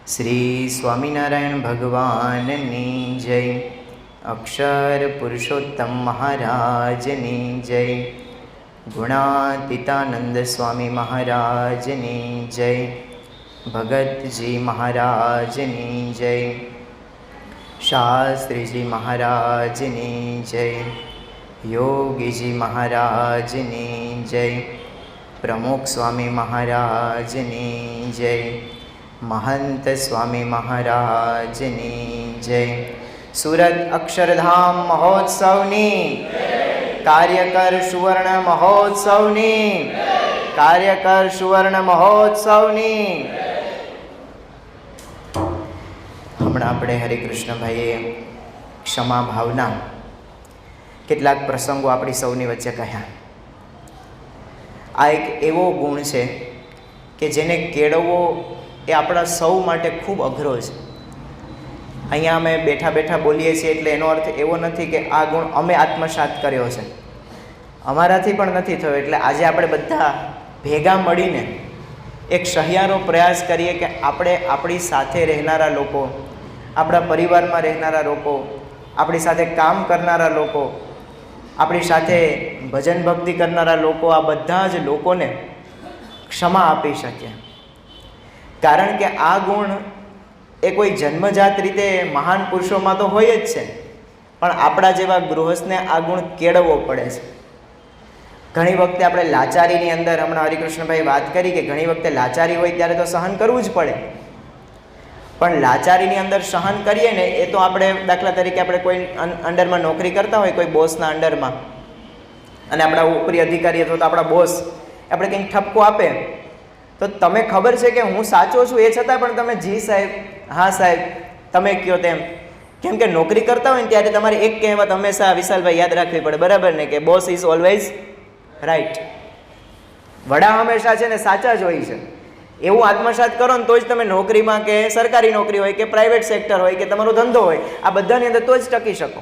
શ્રી સ્વામિનારાયણ ભગવાનની જય. અક્ષર પુરુષોત્તમ મહારાજની જય. ગુણાતીતાનંદ સ્વામી મહારાજની જય. ભગતજી મહારાજની જય. શાસ્ત્રીજી મહારાજની જય. યોગીજી મહારાજની જય. પ્રમુખ સ્વામી મહારાજની જય. મહંત સ્વામી મહારાજની જય. સુરત અક્ષરધામ મહોત્સવની, કાર્યકર સુવર્ણ મહોત્સવની, કાર્યકર સુવર્ણ મહોત્સવની. હમણાં આપણે હરિકૃષ્ણભાઈએ ક્ષમા ભાવના કેટલાક પ્રસંગો આપણી સૌની વચ્ચે કહ્યા. આ એક એવો ગુણ છે કે જેને કેળવવો એ આપણા સૌ માટે ખૂબ અઘરો છે. અહીંયા અમે બેઠા બેઠા બોલીએ છીએ એટલે એનો અર્થ એવો નથી કે આ ગુણ અમે આત્મસાત કર્યો છે, અમારાથી પણ નથી થયો. એટલે આજે આપણે બધા ભેગા મળીને એક સહિયારો પ્રયાસ કરીએ કે આપણે આપણી સાથે રહેનારા લોકો, આપણા પરિવારમાં રહેનારા લોકો, આપણી સાથે કામ કરનારા લોકો, આપણી સાથે ભજન ભક્તિ કરનારા લોકો, આ બધા જ લોકોને ક્ષમા આપી શકીએ. કારણ કે આ ગુણ એ કોઈ જન્મજાત રીતે મહાન પુરુષોમાં તો હોય જ છે, પણ આપણા જેવા ગૃહસ્થને આ ગુણ કેળવવો પડે છે. ઘણી વખતે આપણે લાચારીની અંદર, હમણાં હરિકૃષ્ણભાઈ વાત કરી કે ઘણી વખતે લાચારી હોય ત્યારે તો સહન કરવું જ પડે. પણ લાચારીની અંદર સહન કરીએ ને એ તો આપણે, દાખલા તરીકે આપણે કોઈ અંડરમાં નોકરી કરતા હોય, કોઈ બોસના અંડરમાં, અને આપણા ઉપરી અધિકારી અથવા તો આપણા બોસ આપણે કંઈક ઠપકો આપે તો તમે ખબર છે કે હું સાચો છું, એ છતાં પણ તમે જી સાહેબ, હા સાહેબ, તમે કહો તેમ. કેમ કે નોકરી કરતા હોય ને ત્યારે તમારે એક કહેવત હંમેશા વિશાલભાઈ યાદ રાખવી પડે, બરાબર ને, કે બોસ ઇઝ ઓલવેઝ રાઈટ. વડા હંમેશા છે ને સાચા જ હોય છે. એવું આત્મસાત કરો ને તો જ તમે નોકરીમાં, કે સરકારી નોકરી હોય કે પ્રાઇવેટ સેક્ટર હોય કે તમારો ધંધો હોય, આ બધાની અંદર તો જ ટકી શકો.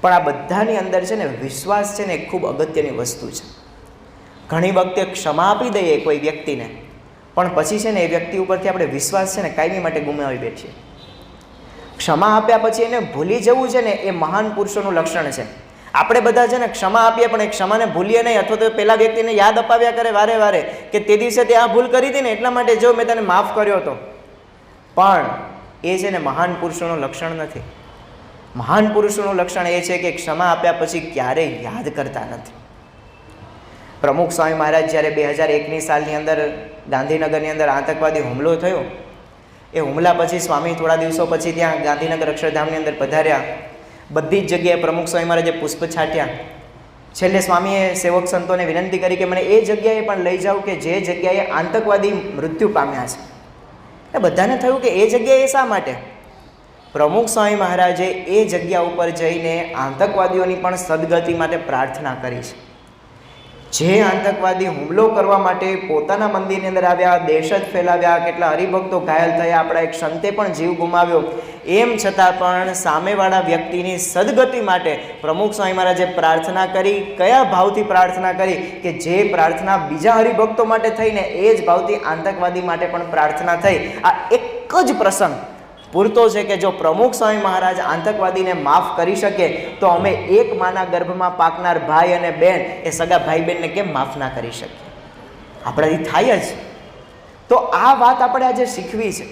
પણ આ બધાની અંદર છે ને વિશ્વાસ છે ને એ ખૂબ અગત્યની વસ્તુ છે. ઘણી વખતે ક્ષમા આપી દઈએ કોઈ વ્યક્તિને, પણ પછી છે ને એ વ્યક્તિ ઉપરથી આપણે વિશ્વાસ છે ને કાયમી માટે ગુમાવી બેઠીએ. ક્ષમા આપ્યા પછી એને ભૂલી જવું છે ને એ મહાન પુરુષોનું લક્ષણ છે. આપણે બધા છે ને ક્ષમા આપીએ પણ એ ક્ષમાને ભૂલીએ નહીં, અથવા તો પેલા વ્યક્તિને યાદ અપાવ્યા કરે વારે વારે કે તે દિવસે તે આ ભૂલ કરી હતી ને એટલા માટે જો મેં તને માફ કર્યો હતો. પણ એ છે ને મહાન પુરુષોનું લક્ષણ નથી. મહાન પુરુષોનું લક્ષણ એ છે કે ક્ષમા આપ્યા પછી ક્યારેય યાદ કરતા નથી. પ્રમુખ સ્વામી મહારાજ જ્યારે 2001ની સાલની અંદર ગાંધીનગરની અંદર આતંકવાદી હુમલો થયો, એ હુમલા પછી સ્વામી થોડા દિવસો પછી ત્યાં ગાંધીનગર અક્ષરધામની અંદર પધાર્યા. બધી જ જગ્યાએ પ્રમુખ સ્વામી મહારાજે પુષ્પ છાંટ્યા. છેલ્લે સ્વામીએ સેવક સંતોને વિનંતી કરી કે મને એ જગ્યાએ પણ લઈ જાઓ કે જે જગ્યાએ આતંકવાદી મૃત્યુ પામ્યા છે. એ બધાને થયું કે એ જગ્યાએ શા માટે? પ્રમુખ સ્વામી મહારાજે એ જગ્યા ઉપર જઈને આતંકવાદીઓની પણ સદગતિ માટે પ્રાર્થના કરી છે. જે આતંકવાદી હુમલો કરવા માટે પોતાના મંદિરની અંદર આવ્યા, દહેશત ફેલાવ્યા, કેટલા હરિભક્તો ઘાયલ થયા, આપણા એક સંતે પણ જીવ ગુમાવ્યો, એમ છતાં પણ સામેવાળા વ્યક્તિની સદગતિ માટે પ્રમુખ સ્વામી મહારાજે પ્રાર્થના કરી. કયા ભાવથી પ્રાર્થના કરી? કે જે પ્રાર્થના બીજા હરિભક્તો માટે થઈને એ જ ભાવથી આતંકવાદી માટે પણ પ્રાર્થના થઈ. આ એક જ પ્રસંગ પૂરતો છે કે જો પ્રમુખ સ્વામી મહારાજ આતંકવાદીને માફ કરી શકે તો અમે એક માના ગર્ભમાં પાકનાર ભાઈ અને બહેન, એ સગા ભાઈ બહેનને કેમ માફ ના કરી શકીએ? આપણાથી થાય જ. તો આ વાત આપણે આજે શીખવી છે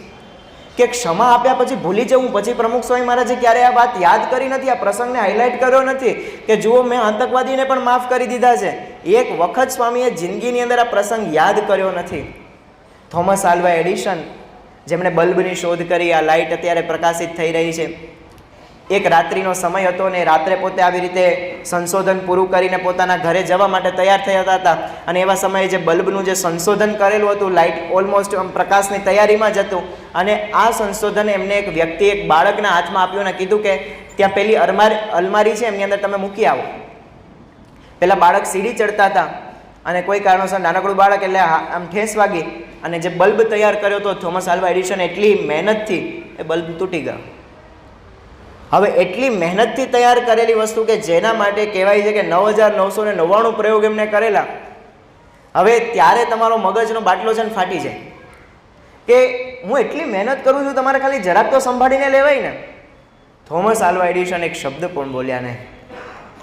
કે ક્ષમા આપ્યા પછી ભૂલી જવું. પછી પ્રમુખ સ્વામી મહારાજે ક્યારે આ વાત યાદ કરી નથી, આ પ્રસંગને હાઇલાઇટ કર્યો નથી કે જુઓ મેં આતંકવાદીને પણ માફ કરી દીધા છે. એક વખત સ્વામીએ જિંદગીની અંદર આ પ્રસંગ યાદ કર્યો નથી. થોમસ આલ્વા એડિસન, જેમણે બલ્બની શોધ કરી, આ લાઇટ અત્યારે પ્રકાશિત થઈ રહી છે, એક રાત્રિનો સમય હતો ને રાત્રે પોતે આવી રીતે સંશોધન પૂરું કરીને પોતાના ઘરે જવા માટે તૈયાર થયા હતા. અને એવા સમયે જે બલ્બનું જે સંશોધન કરેલું હતું, લાઇટ ઓલમોસ્ટ પ્રકાશની તૈયારીમાં જ હતું. અને આ સંશોધન એમને એક વ્યક્તિ, એક બાળકના હાથમાં આપ્યું અને કીધું કે ત્યાં પેલી અલમારી છે એમની અંદર તમે મૂકી આવો. પેલા બાળક સીડી ચડતા હતા અને કોઈ કારણોસર નાનકડું બાળક એટલે આમ ઠેસ વાગી અને જે બલ્બ તૈયાર કર્યો હતો થોમસ આલ્વા એડિસન, એટલી મહેનતથી એ બલ્બ તૂટી ગયો. હવે એટલી મહેનતથી તૈયાર કરેલી વસ્તુ કે જેના માટે કહેવાય છે કે 9999 પ્રયોગ એમને કરેલા. હવે ત્યારે તમારો મગજનો બાટલો છે ને ફાટી જાય. કે હું એટલી મહેનત કરું છું, તમારે ખાલી જરાક તો સંભાળીને લેવાય ને. થોમસ આલ્વા એડિશન એક શબ્દ પણ બોલ્યા નહીં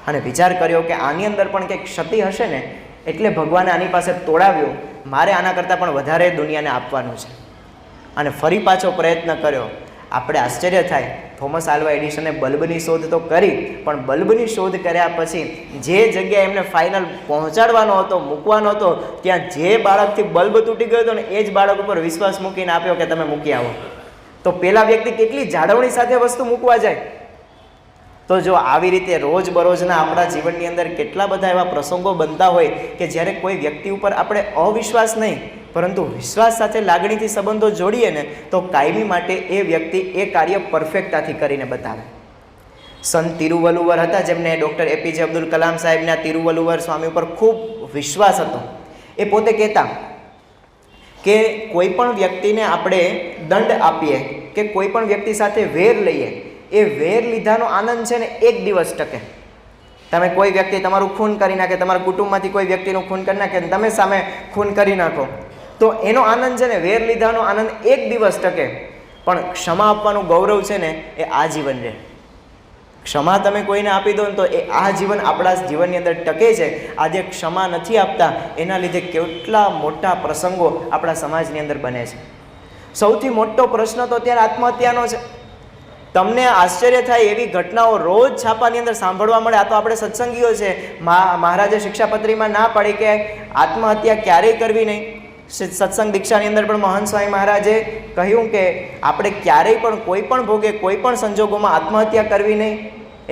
અને વિચાર કર્યો કે આની અંદર પણ કંઈક ક્ષતિ હશે ને, એટલે ભગવાને આની પાસે તોડાવ્યો, મારે આના કરતાં પણ વધારે દુનિયાને આપવાનું છે. અને ફરી પાછો પ્રયત્ન કર્યો. આપણે આશ્ચર્ય થાય, થોમસ આલ્વા એડિશને બલ્બની શોધ તો કરી, પણ બલ્બની શોધ કર્યા પછી જે જગ્યાએ એમને ફાઇનલ પહોંચાડવાનો હતો, મૂકવાનો હતો, ત્યાં જે બાળકથી બલ્બ તૂટી ગયો હતો ને એ જ બાળક ઉપર વિશ્વાસ મૂકીને આપ્યો કે તમે મૂકી આવો. તો પેલા વ્યક્તિ કેટલી જાળવણી સાથે વસ્તુ મૂકવા જાય. તો જો આવી રીતે રોજબરોજના આપણા જીવનની અંદર કેટલા બધા એવા પ્રસંગો બનતા હોય કે જ્યારે કોઈ વ્યક્તિ ઉપર આપણે અવિશ્વાસ નહીં પરંતુ વિશ્વાસ સાથે લાગણીથી સંબંધો જોડીએ ને, તો કાયમી માટે એ વ્યક્તિ એ કાર્ય પરફેક્ટતાથી કરીને બતાવે. સંત તિરુવલ્લુવર હતા, જેમને ડૉક્ટર એપીજે અબ્દુલ કલામ સાહેબના તિરુવલ્લુવર સ્વામી ઉપર ખૂબ વિશ્વાસ હતો. એ પોતે કહેતા કે કોઈ પણ વ્યક્તિને આપણે દંડ આપીએ કે કોઈ પણ વ્યક્તિ સાથે વેર લઈએ, એ વેર લીધાનો આનંદ છે ને એક દિવસ ટકે. તમે કોઈ વ્યક્તિ તમારું ખૂન કરી નાખે, તમારા કુટુંબમાંથી કોઈ વ્યક્તિનું ખૂન કરી નાખે, તમે સામે ખૂન કરી નાખો, તો એનો આનંદ છે ને, વેર લીધાનો આનંદ એક દિવસ ટકે, પણ ક્ષમા આપવાનું ગૌરવ છે ને એ આજીવન રહે. ક્ષમા તમે કોઈને આપી દો ને તો એ આજીવન આપણા જીવનની અંદર ટકે છે. આજે ક્ષમા નથી આપતા, એના લીધે કેટલા મોટા પ્રસંગો આપણા સમાજની અંદર બને છે. સૌથી મોટો પ્રશ્ન તો અત્યારે આત્મહત્યાનો છે. તમને આશ્ચર્ય થાય એવી ઘટનાઓ રોજ છાપાની અંદર સાંભળવા મળે. આ તો આપણે સત્સંગીઓ છે, મહારાજે શિક્ષાપત્રીમાં ના પાડી કે આત્મહત્યા ક્યારેય કરવી નહીં. સત્સંગ દીક્ષાની અંદર પણ મહંત સ્વામી મહારાજે કહ્યું કે આપણે ક્યારેય પણ કોઈ પણ ભોગે કોઈ પણ સંજોગોમાં આત્મહત્યા કરવી નહીં.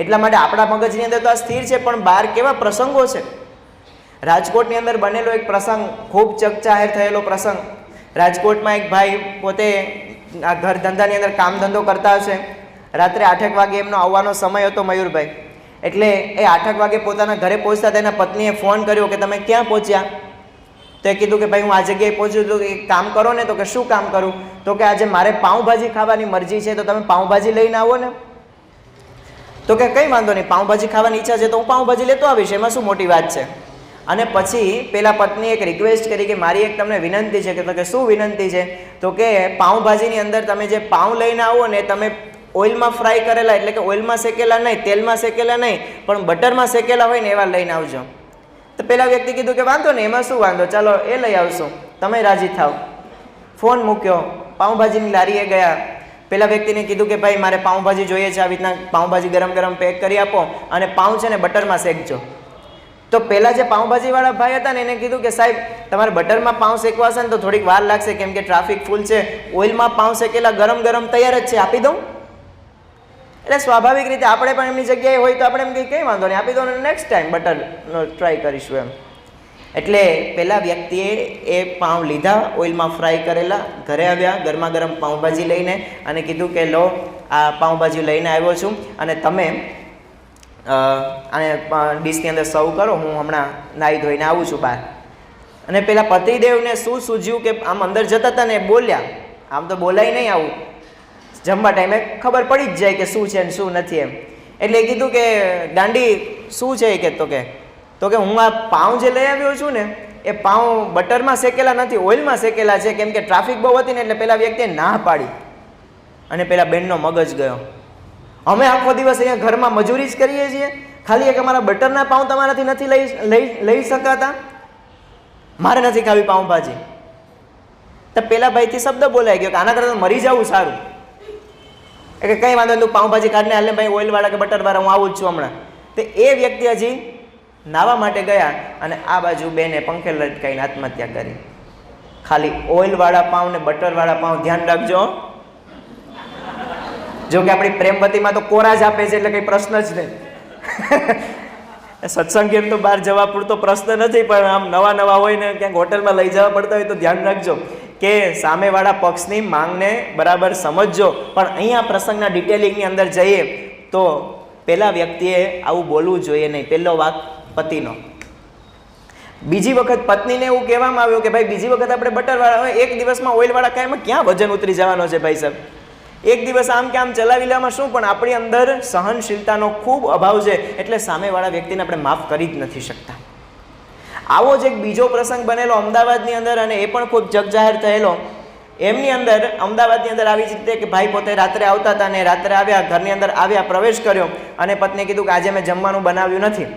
એટલા માટે આપણા મગજની અંદર તો આ સ્થિર છે, પણ બહાર કેવા પ્રસંગો છે. રાજકોટની અંદર બનેલો એક પ્રસંગ, ખૂબ ચકચાહેર થયેલો પ્રસંગ. રાજકોટમાં એક ભાઈ પોતે આ ઘર ધંધાની અંદર કામ ધંધો કરતા હશે. રાત્રે 8 વાગે એમનો આવવાનો સમય હતો, મયુરભાઈ. એટલે એ 8 વાગે પોતાના ઘરે પહોંચતા તેના પત્નીએ ફોન કર્યો કે તમે ક્યાં પહોંચ્યા? તો એ કીધું કે ભાઈ હું આ જગ્યાએ પહોંચ્યું છું. એક કામ કરો ને. તો કે શું કામ કરું? તો કે આજે મારે પાઉંભાજી ખાવાની મરજી છે, તો તમે પાઉંભાજી લઈને આવો ને. તો કે કંઈ વાંધો નહીં, પાઉંભાજી ખાવાની ઈચ્છા છે તો હું પાઉંભાજી લેતો આવીશ, એમાં શું મોટી વાત છે. અને પછી પેલા પત્ની એક રિક્વેસ્ટ કરી કે મારી એક તમને વિનંતી છે. કે શું વિનંતી છે? તો કે પાઉંભાજીની અંદર તમે જે પાઉં લઈને આવો ને, તમે ઓઇલમાં ફ્રાય કરેલા, એટલે કે ઓઇલમાં શેકેલા નહીં, તેલમાં શેકેલા નહીં, પણ બટરમાં શેકેલા હોય ને એવા લઈને આવજો. તો પેલા વ્યક્તિ કીધું કે વાંધો નહીં, એમાં શું વાંધો, ચાલો એ લઈ આવશું, તમે રાજી થાવ. ફોન મૂક્યો, પાઉંભાજીની લારીએ ગયા. પેલા વ્યક્તિને કીધું કે ભાઈ મારે પાઉંભાજી જોઈએ છે, આવી રીતના પાઉંભાજી ગરમ ગરમ પેક કરી આપો અને પાઉં છે ને બટરમાં શેકજો. તો પહેલાં જે પાઉંભાજીવાળા ભાઈ હતા ને એને કીધું કે સાહેબ તમારે બટરમાં પાઉં શેકવાશે ને તો થોડીક વાર લાગશે, કેમ કે ટ્રાફિક ફૂલ છે. ઓઇલમાં પાઉં શેકેલા ગરમ ગરમ તૈયાર જ છે, આપી દઉં. એટલે સ્વાભાવિક રીતે આપણે પણ એમની જગ્યાએ હોય તો આપણે એમ કંઈ વાંધો નહીં, આપી દો ને, નેક્સ્ટ ટાઈમ બટરનો ટ્રાય કરીશું એમ. એટલે પેલા વ્યક્તિએ એ પાઉં લીધા, ઓઇલમાં ફ્રાય કરેલા, ઘરે આવ્યા ગરમા ગરમ પાઉંભાજી લઈને અને કીધું કે લો આ પાઉંભાજી લઈને આવ્યો છું અને તમે આને ડીશની અંદર સર્વ કરો, હું હમણાં નાહી ધોઈને આવું છું બહાર. અને પેલા પતિદેવને શું સૂઝ્યું કે આમ અંદર જતા હતા ને બોલ્યા, આમ તો બોલાય નહીં આવું, જમવા ટાઈમે ખબર પડી જ જાય કે શું છે ને શું નથી એમ. એટલે એ કીધું કે ગાંડી શું છે? કે તો કે હું આ પાઉં જે લઈ આવ્યો છું ને એ પાઉં બટરમાં શેકેલા નથી, ઓઇલમાં શેકેલા છે, કેમ કે ટ્રાફિક બહુ હતી ને એટલે પેલા વ્યક્તિએ ના પાડી. અને પેલા બેનનો મગજ ગયો, અમે આખો દિવસ અહીંયા ઘરમાં મજૂરી જ કરીએ છીએ, ખાલી એક અમારા બટરના પાઉં તમારાથી નથી લઈ શકાતા, મારે નથી ખાવી પાઉંભાજી. તો પેલા ભાઈથી શબ્દ બોલાઈ ગયો કે આના કરતાં મરી જવું સારું. કે કંઈ વાંધો તું પાઉંભાજી કાઢને હાલે ભાઈ, ઓઇલવાળા કે બટરવાળા હું આવું જ છું હમણાં. તો એ વ્યક્તિ હજી નાવા માટે ગયા અને આ બાજુ બેને પંખે લટકાઈને આત્મહત્યા કરી. ખાલી ઓઇલવાળા પાઉં ને બટરવાળા પાઉં ધ્યાન રાખજો. જો કે આપણી પ્રેમવતીમાં તો કોરા જ આપે છે એટલે કંઈ પ્રશ્ન જ નહીં. સત્સંગી તો બહાર જવા પૂરતો પ્રશ્ન નથી, પણ આમ નવા હોય ને ક્યાંક હોટલમાં લઈ જવા પડતા હોય તો ધ્યાન રાખજો કે સામેવાળા પક્ષની માંગને બરાબર સમજજો. પણ અહીંયા પ્રસંગના ડિટેલિંગની અંદર જઈએ તો પેલા વ્યક્તિએ આવું બોલવું જોઈએ નહીં. પહેલો વાક પતિનો. બીજી વખત પત્નીને એવું કહેવામાં આવ્યું કે ભાઈ બીજી વખત આપણે બટરવાળા હોય, એક દિવસમાં ઓઇલવાળા કાંઈમાં ક્યાં વજન ઉતરી જવાનો છે ભાઈ સાહેબ, એક દિવસ આમ કે આમ ચલાવી લેવામાં શું, પણ આપણી અંદર સહનશીલતાનો ખૂબ અભાવ છે એટલે સામેવાળા વ્યક્તિને આપણે માફ કરી જ નથી શકતા. આવો જ એક બીજો પ્રસંગ બનેલો અમદાવાદની અંદર અને એ પણ ખૂબ જગજાહેર થયેલો એમની અંદર અમદાવાદની અંદર આવી જ રીતે કે ભાઈ પોતે રાત્રે આવતા હતા ને રાત્રે આવ્યા, ઘરની અંદર આવ્યા, પ્રવેશ કર્યો અને પત્નીએ કીધું કે આજે મેં જમવાનું બનાવ્યું નથી.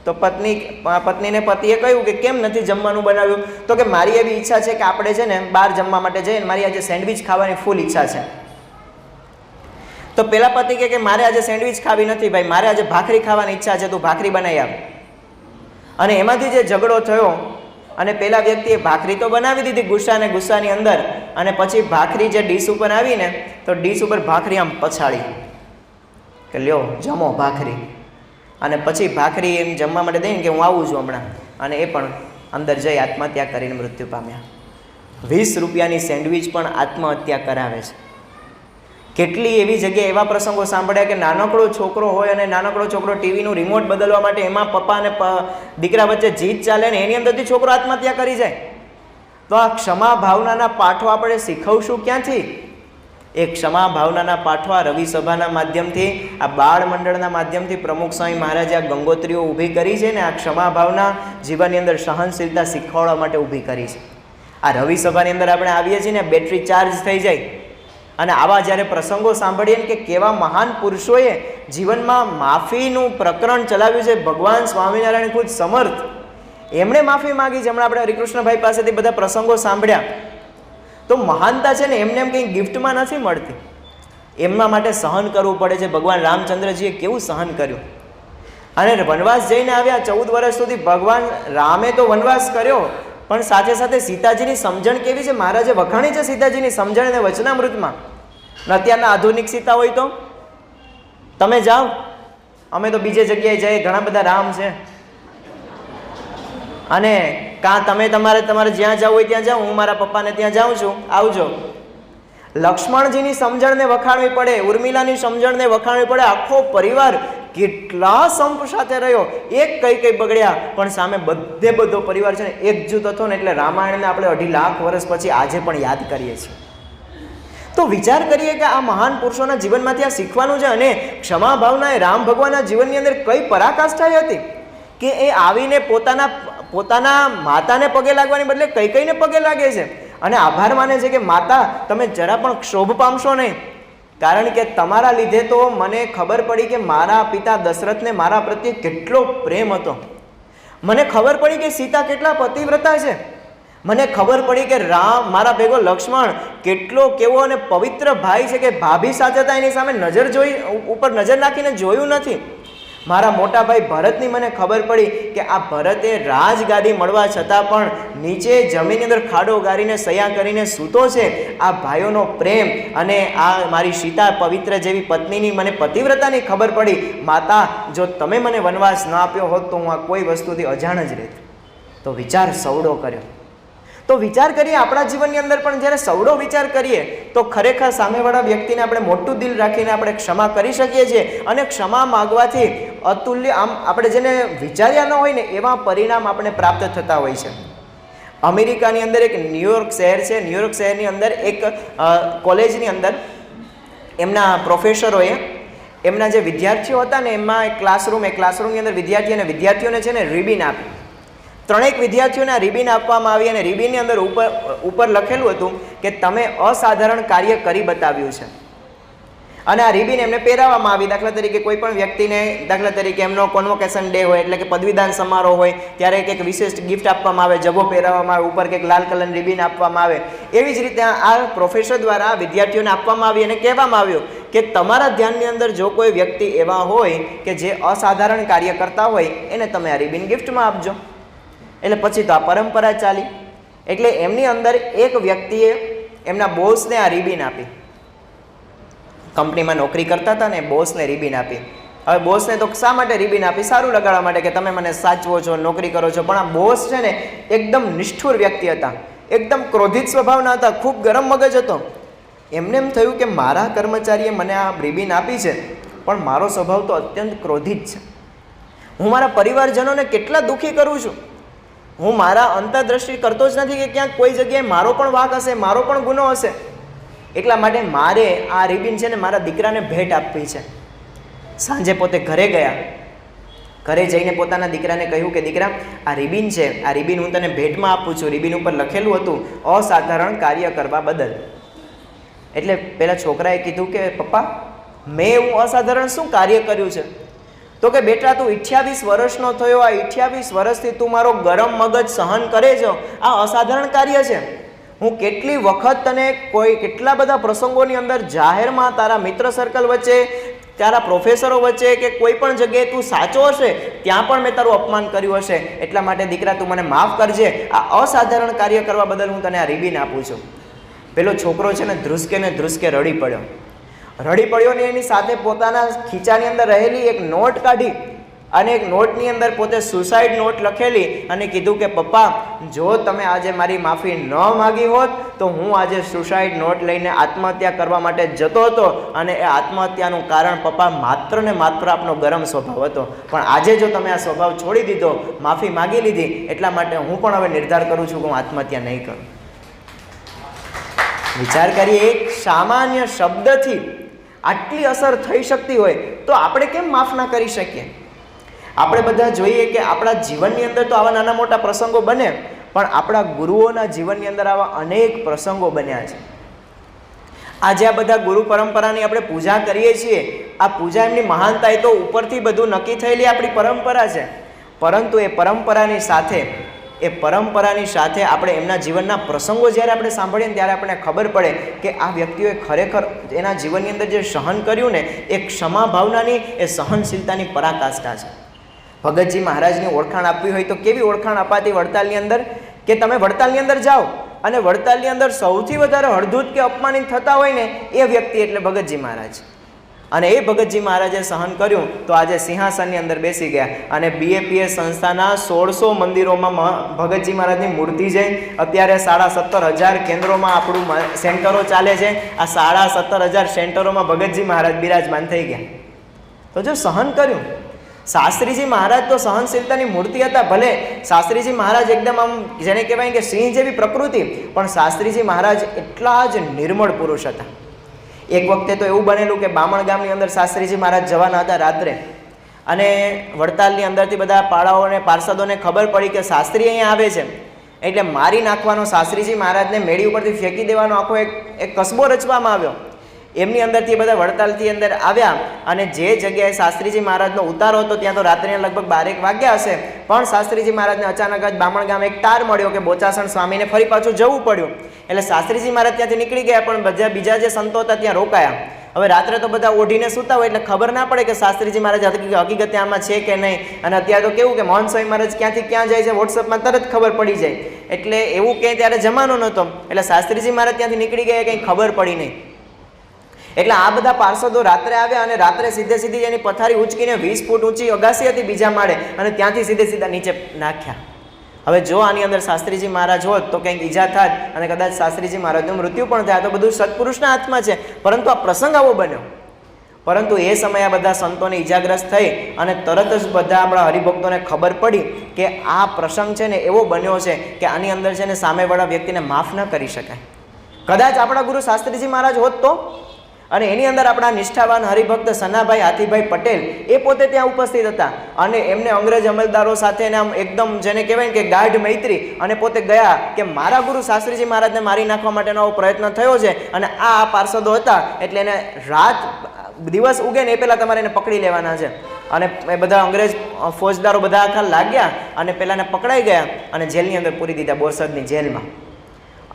તો પત્નીને પતિએ કહ્યું કે કેમ નથી જમવાનું બનાવ્યું? તો કે મારી એવી ઈચ્છા છે કે આપણે છે ને બહાર જમવા માટે જઈએ, મારી આજે સેન્ડવિચ ખાવાની ફૂલ ઈચ્છા છે. તો પેલા પતિ કે મારે આજે સેન્ડવિચ ખાવી નથી ભાઈ, મારે આજે ભાખરી ખાવાની ઈચ્છા છે, તું ભાખરી બનાવી આપ. અને એમાંથી જે ઝઘડો થયો અને પેલા વ્યક્તિએ ભાખરી તો બનાવી દીધી ગુસ્સાની અંદર, અને પછી ભાખરી જે ડીશ ઉપર આવીને તો ડીશ ઉપર ભાખરી આમ પછાડી કે લ્યો જમો ભાખરી. અને પછી ભાખરી એમ જમવા માટે દઈને કે હું આવું છું હમણાં, અને એ પણ અંદર જઈ આત્મહત્યા કરીને મૃત્યુ પામ્યા. 20 રૂપિયાની સેન્ડવિચ પણ આત્મહત્યા કરાવે છે. કેટલી એવી જગ્યાએ એવા પ્રસંગો સાંભળ્યા કે નાનકડો છોકરો હોય અને નાનકડો છોકરો ટીવીનું રિમોટ બદલવા માટે એમાં પપ્પા અને દીકરા વચ્ચે જીત ચાલે ને એની અંદરથી છોકરો આત્મહત્યા કરી જાય. તો આ ક્ષમા ભાવનાના પાઠો આપણે શીખવશું ક્યાંથી? એ ક્ષમા ભાવનાના પાઠો આ રવિ સભાના માધ્યમથી, આ બાળ મંડળના માધ્યમથી પ્રમુખ સ્વામી મહારાજે આ ગંગોત્રીઓ ઊભી કરી છે ને આ ક્ષમા ભાવના જીવનની અંદર સહનશીલતા શીખવાડવા માટે ઊભી કરી છે. આ રવિ સભાની અંદર આપણે આવીએ છીએ ને બેટરી ચાર્જ થઈ જાય, અને આવા જ્યારે પ્રસંગો સાંભળીએ ને કે કેવા મહાન પુરુષોએ જીવનમાં માફીનું પ્રકરણ ચલાવ્યું છે. ભગવાન સ્વામિનારાયણ ખુદ સમર્થ, એમણે માફી માગી છે. હમણાં આપણે હરિકૃષ્ણભાઈ પાસેથી બધા પ્રસંગો સાંભળ્યા. તો મહાનતા છે ને એમને એમ કંઈ ગિફ્ટમાં નથી મળતી, એમના માટે સહન કરવું પડે છે. ભગવાન રામચંદ્રજીએ કેવું સહન કર્યું, અને વનવાસ જઈને આવ્યા 14 વર્ષ સુધી. ભગવાન રામે તો વનવાસ કર્યો, પણ સાથે સાથે સીતાજીની સમજણ કેવી છે, મહારાજે વખાણી છે સીતાજીની સમજણ અને વચનામૃતમાં. અત્યારના આધુનિક સીતા હોય તો તમે જાઓ, અમે તો બીજે જગ્યાએ જઈએ, ઘણા બધા રામ છે, અને કાં તમે તમારે જ્યાં જવું હોય ત્યાં જાઓ, હું મારા પપ્પાને ત્યાં જાઉં છું, આવજો. લક્ષ્મણજીની સમજણને વખાણવી પડે, ઉર્મિલાની સમજણને વખાણવી પડે. આખો પરિવાર કેટલા સંપ સાથે રહ્યો, એક કઈ બગડ્યા પણ સામે બધો પરિવાર છે ને એકજૂથ હતો ને, એટલે રામાયણને આપણે 2.5 લાખ વર્ષ પછી આજે પણ યાદ કરીએ છીએ. તો વિચાર કરીએ કે આ મહાન પુરુષોના જીવનમાંથી આ શીખવાનું છે. અને ક્ષમા ભાવના એ રામ ભગવાનના જીવનની અંદર કઈ પરાકાષ્ઠા હતી કે એ આવીને પોતાના માતાને પગે લાગવાની બદલે કઈને પગે લાગે છે અને આભાર માને છે કે માતા તમે જરા પણ ક્ષોભ પામશો નહીં, કારણ કે તમારા લીધે તો મને ખબર પડી કે મારા પિતા દશરથને મારા પ્રત્યે કેટલો પ્રેમ હતો. મને ખબર પડી કે સીતા કેટલા પતિવ્રતા છે. મને ખબર પડી કે રામ મારા ભેગો લક્ષ્મણ કેવો અને પવિત્ર ભાઈ છે કે ભાભી સાથે હતા એની સામે ઉપર નજર નાખીને જોયું નથી. મારા મોટા ભાઈ ભરતની મને ખબર પડી કે આ ભરતે રાજગાદી મળવા છતાં પણ નીચે જમીનની અંદર ખાડો ગારીને સયા કરીને સૂતો છે. આ ભાઈઓનો પ્રેમ અને આ મારી સીતા પવિત્ર જેવી પત્નીની મને પતિવ્રતાની ખબર પડી. માતા, જો તમે મને વનવાસ ન આપ્યો હોત તો હું આ કોઈ વસ્તુથી અજાણ જ રહેત. તો વિચાર સવડો કર્યો. તો વિચાર કરીએ આપણા જીવનની અંદર પણ જ્યારે સવડો વિચાર કરીએ તો ખરેખર સામેવાળા વ્યક્તિને આપણે મોટું દિલ રાખીને આપણે ક્ષમા કરી શકીએ છીએ. અને ક્ષમા માગવાથી અતુલ્ય આમ આપણે જેને વિચાર્યા ન હોય ને એવા પરિણામ આપણે પ્રાપ્ત થતા હોય છે. અમેરિકાની અંદર એક ન્યુયોર્ક શહેર છે. ન્યુયોર્ક શહેરની અંદર એક કોલેજની અંદર એમના પ્રોફેસરોએ એમના જે વિદ્યાર્થીઓ હતા ને એમાં એક ક્લાસરૂમની અંદર વિદ્યાર્થીઓને છે ને રિબિન આપી. 3 વિદ્યાર્થીઓને આ રિબિન આપવામાં આવી અને રિબિનની અંદર ઉપર લખેલું હતું કે તમે અસાધારણ કાર્ય કરી બતાવ્યું છે. અને આ રિબિન એમને પહેરાવવામાં આવી. દાખલા તરીકે કોઈ પણ વ્યક્તિને, દાખલા તરીકે એમનો કોન્વોકેશન ડે હોય એટલે કે પદવીદાન સમારોહ હોય ત્યારે કંઈક વિશેષ ગિફ્ટ આપવામાં આવે, જબો પહેરાવવામાં આવે, ઉપર કંઈક લાલ કલરની રિબિન આપવામાં આવે. એવી જ રીતે આ પ્રોફેસર દ્વારા વિદ્યાર્થીઓને આપવામાં આવી અને કહેવામાં આવ્યું કે તમારા ધ્યાનની અંદર જો કોઈ વ્યક્તિ એવા હોય કે જે અસાધારણ કાર્ય કરતા હોય એને તમે આ રિબિન ગિફ્ટમાં આપજો. એટલે પછી તો આ પરંપરા ચાલી. એટલે એમની અંદર એક વ્યક્તિએ એમના બોસને આ રિબિન આપી. કંપનીમાં નોકરી કરતા હતા ને બોસને રિબિન આપી. હવે બોસને તો શા માટે રિબિન આપી? સારું લગાડવા માટે કે તમે મને સાચવો છો, નોકરી કરો છો. પણ આ બોસ છે ને એકદમ નિષ્ઠુર વ્યક્તિ હતા, એકદમ ક્રોધિત સ્વભાવના હતા, ખૂબ ગરમ મગજ હતો. એમને એમ થયું કે મારા કર્મચારીએ મને આ રિબિન આપી છે પણ મારો સ્વભાવ તો અત્યંત ક્રોધિત છે. હું મારા પરિવારજનોને કેટલા દુઃખી કરું છું. હું મારા અંતરદ્રષ્ટિ કરતો જ નથી કે ક્યાંક કોઈ જગ્યાએ મારો પણ વાંક હશે, મારો પણ ગુનો હશે. એટલા માટે મારે આ રિબિન છે ને મારા દીકરાને ભેટ આપવી છે. સાંજે પોતે ઘરે ગયા ઘરે જઈને પોતાના દીકરાને કહ્યું કે દીકરા, આ રિબિન છે, આ રિબિન હું તને ભેટમાં આપું છું. રિબિન ઉપર લખેલું હતું અસાધારણ કાર્ય કરવા બદલ. એટલે પેલા છોકરાએ કીધું કે પપ્પા, મેં એવું અસાધારણ શું કાર્ય કર્યું છે? તો કે બેટા, તું 28 વર્ષનો થયો, આ 28 વર્ષથી તું મારો ગરમ મગજ સહન કરે છો, આ અસાધારણ કાર્ય છે. હું કેટલી વખત તને કેટલા બધા પ્રસંગોની અંદર જાહેરમાં તારા મિત્ર સર્કલ વચ્ચે, તારા પ્રોફેસરો વચ્ચે કે કોઈ પણ જગ્યાએ તું સાચો હશે ત્યાં પણ મેં તારું અપમાન કર્યું હશે. એટલા માટે દીકરા, તું મને માફ કરજે. આ અસાધારણ કાર્ય કરવા બદલ હું તને આ રિબિન આપું છું. પેલો છોકરો છે ને ધ્રુસકે રડી પડ્યો ને એની સાથે પોતાના ખીચાની અંદર રહેલી એક નોટ કાઢી અને એક નોટની અંદર પોતે સુસાઇડ નોટ લખેલી અને કીધું કે પપ્પા, જો તમે આજે મારી માફી ન માગી હોત તો હું આજે સુસાઇડ નોટ લઈને આત્મહત્યા કરવા માટે જતો હતો, અને એ આત્મહત્યાનું કારણ પપ્પા માત્ર ને માત્ર આપનો ગરમ સ્વભાવ હતો. પણ આજે જો તમે આ સ્વભાવ છોડી દીધો, માફી માગી લીધી, એટલા માટે હું પણ હવે નિર્ધાર કરું છું કે હું આત્મહત્યા નહીં કરું. વિચાર કરીએ, એક સામાન્ય શબ્દથી આટલી અસર થઈ શકતી હોય તો આપણે કેમ માફ ના કરી શકીએ? આપણે બધા જોઈએ કે આપણા જીવનની અંદર તો આવા નાના મોટા પ્રસંગો બને, પણ આપણા ગુરુઓના જીવનની અંદર આવા અનેક પ્રસંગો બન્યા છે. આજે આ બધા ગુરુ પરંપરાની આપણે પૂજા કરીએ છીએ. આ પૂજા એમની મહાનતા એ તો ઉપરથી બધું નક્કી થયેલી આપણી પરંપરા છે, પરંતુ એ પરંપરાની સાથે આપણે એમના જીવનના પ્રસંગો જ્યારે આપણે સાંભળીએ ને ત્યારે આપણને ખબર પડે કે આ વ્યક્તિઓએ ખરેખર એના જીવનની અંદર જે સહન કર્યું ને, એ ક્ષમા ભાવનાની, એ સહનશીલતાની પરાકાષ્ઠા છે. ભગતજી મહારાજની ઓળખાણ આપવી હોય તો કેવી ઓળખાણ અપાતી વડતાલની અંદર? કે તમે વડતાલની અંદર જાઓ અને વડતાલની અંદર સૌથી વધારે હળધૂત કે અપમાનિત થતા હોય ને, એ વ્યક્તિ એટલે ભગતજી મહારાજ. અને એ ભગતજી મહારાજે સહન કર્યું તો આજે સિંહાસનની અંદર બેસી ગયા. અને BAPS સંસ્થાના 1600 મંદિરોમાં ભગતજી મહારાજની મૂર્તિ છે. અત્યારે 17,500 કેન્દ્રોમાં આપણું સેન્ટરો ચાલે છે. આ 17,500 સેન્ટરોમાં ભગતજી મહારાજ બિરાજમાન થઈ ગયા. તો જો સહન કર્યું. શાસ્ત્રીજી મહારાજ તો સહનશીલતાની મૂર્તિ હતા. ભલે શાસ્ત્રીજી મહારાજ એકદમ આમ જેને કહેવાય કે સિંહ જેવી પ્રકૃતિ, પણ શાસ્ત્રીજી મહારાજ એટલા જ નિર્મળ પુરુષ હતા. એક વખતે તો એવું બનેલું કે બામણ ગામની અંદર શાસ્ત્રીજી મહારાજ જવાના હતા રાત્રે, અને વડતાલની અંદરથી બધા પાડાઓને પાર્ષદોને ખબર પડી કે શાસ્ત્રી અહીંયા આવે છે, એટલે મારી નાખવાનો, શાસ્ત્રીજી મહારાજને મેળી ઉપરથી ફેંકી દેવાનો આખો એક કસબો રચવામાં આવ્યો. એમની અંદરથી બધા વડતાલથી અંદર આવ્યા અને જે જગ્યાએ શાસ્ત્રીજી મહારાજનો ઉતારો હતો ત્યાં તો રાત્રે લગભગ 12 વાગ્યા હશે, પણ શાસ્ત્રીજી મહારાજને અચાનક જ બામણ ગામ એક તાર મળ્યો કે બોચાસણ સ્વામીને ફરી પાછું જવું પડ્યું. એટલે શાસ્ત્રીજી મહારાજ ત્યાંથી નીકળી ગયા, પણ બધા બીજા જે સંતો હતા ત્યાં રોકાયા. હવે રાત્રે તો બધા ઓઢીને સૂતા હોય એટલે ખબર ના પડે કે શાસ્ત્રીજી મહારાજ હકીકતે આમાં છે કે નહીં. અને અત્યારે તો કેવું કે મોહન સ્વામી મહારાજ ક્યાંથી ક્યાં જાય છે વોટ્સઅપમાં તરત ખબર પડી જાય, એટલે એવું ક્યાંય ત્યારે જમાનો નહોતો. એટલે શાસ્ત્રીજી મહારાજ ત્યાંથી નીકળી ગયા, કંઈ ખબર પડી નહીં. એટલે આ બધા પાર્ષદો રાત્રે આવ્યા અને રાત્રે સીધી એની પથારી ઉંચકીને 20 ફૂટ ઊંચી અગાસી હતી બીજા માળે, અને ત્યાંથી સીધા નીચે નાખ્યા. હવે જો આની અંદર શાસ્ત્રીજી મહારાજ હોત તો કંઈક ઈજા થાત અને કદાચ શાસ્ત્રીજી મહારાજનું મૃત્યુ પણ થાય. તો બધું સત્પુરુષના હાથમાં છે, પરંતુ આ પ્રસંગ આવો બન્યો. પરંતુ એ સમયે આ બધા સંતોને ઈજાગ્રસ્ત થઈ અને તરત જ બધા આપણા હરિભક્તોને ખબર પડી કે આ પ્રસંગ છે ને એવો બન્યો છે કે આની અંદર છે ને સામેવાળા વ્યક્તિને માફ ન કરી શકાય. કદાચ આપણા ગુરુ શાસ્ત્રીજી મહારાજ હોત તો, અને એની અંદર આપણા નિષ્ઠાવાન હરિભક્ત સનાભાઈ હાથીભાઈ પટેલ એ પોતે ત્યાં ઉપસ્થિત હતા, અને એમને અંગ્રેજ અમલદારો સાથે આમ એકદમ જેને કહેવાય કે ગાઢ મૈત્રી, અને પોતે ગયા કે મારા ગુરુ શાસ્ત્રીજી મહારાજને મારી નાખવા માટેનો આવો પ્રયત્ન થયો છે, અને આ પાર્ષદો હતા એટલે એને દિવસ ઉગે ને એ પહેલાં તમારે એને પકડી લેવાના છે. અને એ બધા અંગ્રેજ ફોજદારો બધા આખા લાગ્યા અને પેલાને પકડાઈ ગયા અને જેલની અંદર પૂરી દીધા, બોરસદની જેલમાં.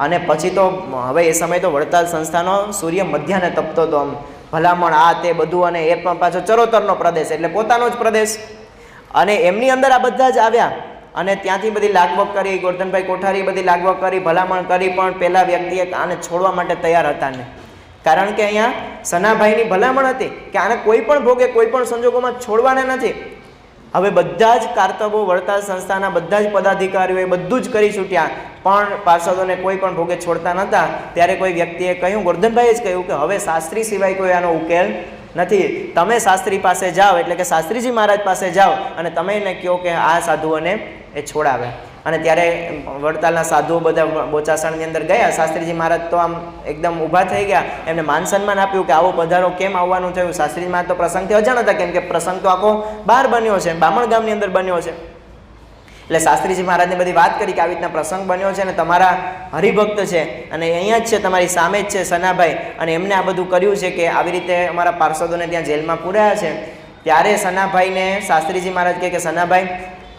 અને પછી તો હવે એ સમય તો વડતાલ સંસ્થાનો સૂર્ય મધ્યાહને તપતો હતો, આમ ભલામણ આ તે બધું, અને એ પણ પાછો ચરોતરનો પ્રદેશ એટલે પોતાનો જ પ્રદેશ. અને એમની અંદર આ બધા જ આવ્યા અને ત્યાંથી બધી લાગવગ કરી, ગોરધનભાઈ કોઠારી બધી લાગવગ કરી, ભલામણ કરી, પણ પેલા વ્યક્તિએ આને છોડવા માટે તૈયાર હતા ને, કારણ કે અહીંયા સનાભાઈની ભલામણ હતી કે આને કોઈ પણ ભોગે કોઈ પણ સંજોગોમાં છોડવાના નથી. હવે બધા જ કાર્તબો વડતાલ સંસ્થાના બધા જ પદાધિકારીઓએ બધું જ કરી છૂટ્યા, પણ પાર્ષદોને કોઈ પણ ભોગે છોડતા નહોતા. ત્યારે કોઈ વ્યક્તિએ કહ્યું, ગોરધનભાઈએ જ કહ્યું કે હવે શાસ્ત્રી સિવાય કોઈ આનો ઉકેલ નથી. તમે શાસ્ત્રી પાસે જાઓ, એટલે કે શાસ્ત્રીજી મહારાજ પાસે જાઓ અને તમે એને કહો કે આ સાધુઓને એ છોડાવે. અને ત્યારે વડતાલના સાધુઓ બધા બોચાસણની અંદર ગયા. શાસ્ત્રીજી મહારાજ તો આમ એકદમ ઊભા થઈ ગયા, એમને માન સન્માન આપ્યું કે આવો પધારો, કેમ આવવાનું થયું. શાસ્ત્રીજી મહારાજ તો પ્રસંગથી અજાણ હતા, કેમ કે પ્રસંગ તો આખો બહાર બન્યો છે, બામણ ગામની અંદર બન્યો છે. એટલે શાસ્ત્રીજી મહારાજને બધી વાત કરી કે આવી રીતના પ્રસંગ બન્યો છે અને તમારા હરિભક્ત છે અને અહીંયા જ છે, તમારી સામે જ છે સનાભાઈ, અને એમને આ બધું કર્યું છે કે આવી રીતે અમારા પાર્ષદોને ત્યાં જેલમાં પૂર્યા છે. ત્યારે સનાભાઈને શાસ્ત્રીજી મહારાજ કહે કે સનાભાઈ,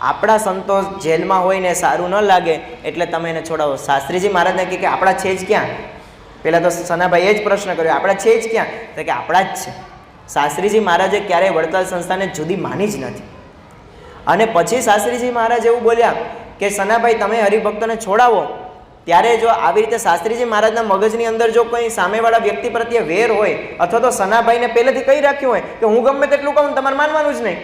આપણા સંતો જેલમાં હોય ને સારું ન લાગે એટલે તમે એને છોડાવો. શાસ્ત્રીજી મહારાજને કહે કે આપણા છે જ ક્યાં? પહેલાં તો સનાભાઈએ જ પ્રશ્ન કર્યો, આપણા છે જ ક્યાં? તો કે આપણા જ છે. શાસ્ત્રીજી મહારાજે ક્યારેય વડતાલ સંસ્થાને જુદી માની જ નથી. અને પછી શાસ્ત્રીજી મહારાજ એવું બોલ્યા કે સનાભાઈ, તમે હરિભક્તોને છોડાવો. ત્યારે જો આવી રીતે શાસ્ત્રીજી મહારાજના મગજની અંદર જો કોઈ સામેવાળા વ્યક્તિ પ્રત્યે વેર હોય, અથવા તો સનાભાઈને પહેલેથી કહી રાખ્યું હોય કે હું ગમે તેટલું કહું તમારે માનવાનું જ નહીં,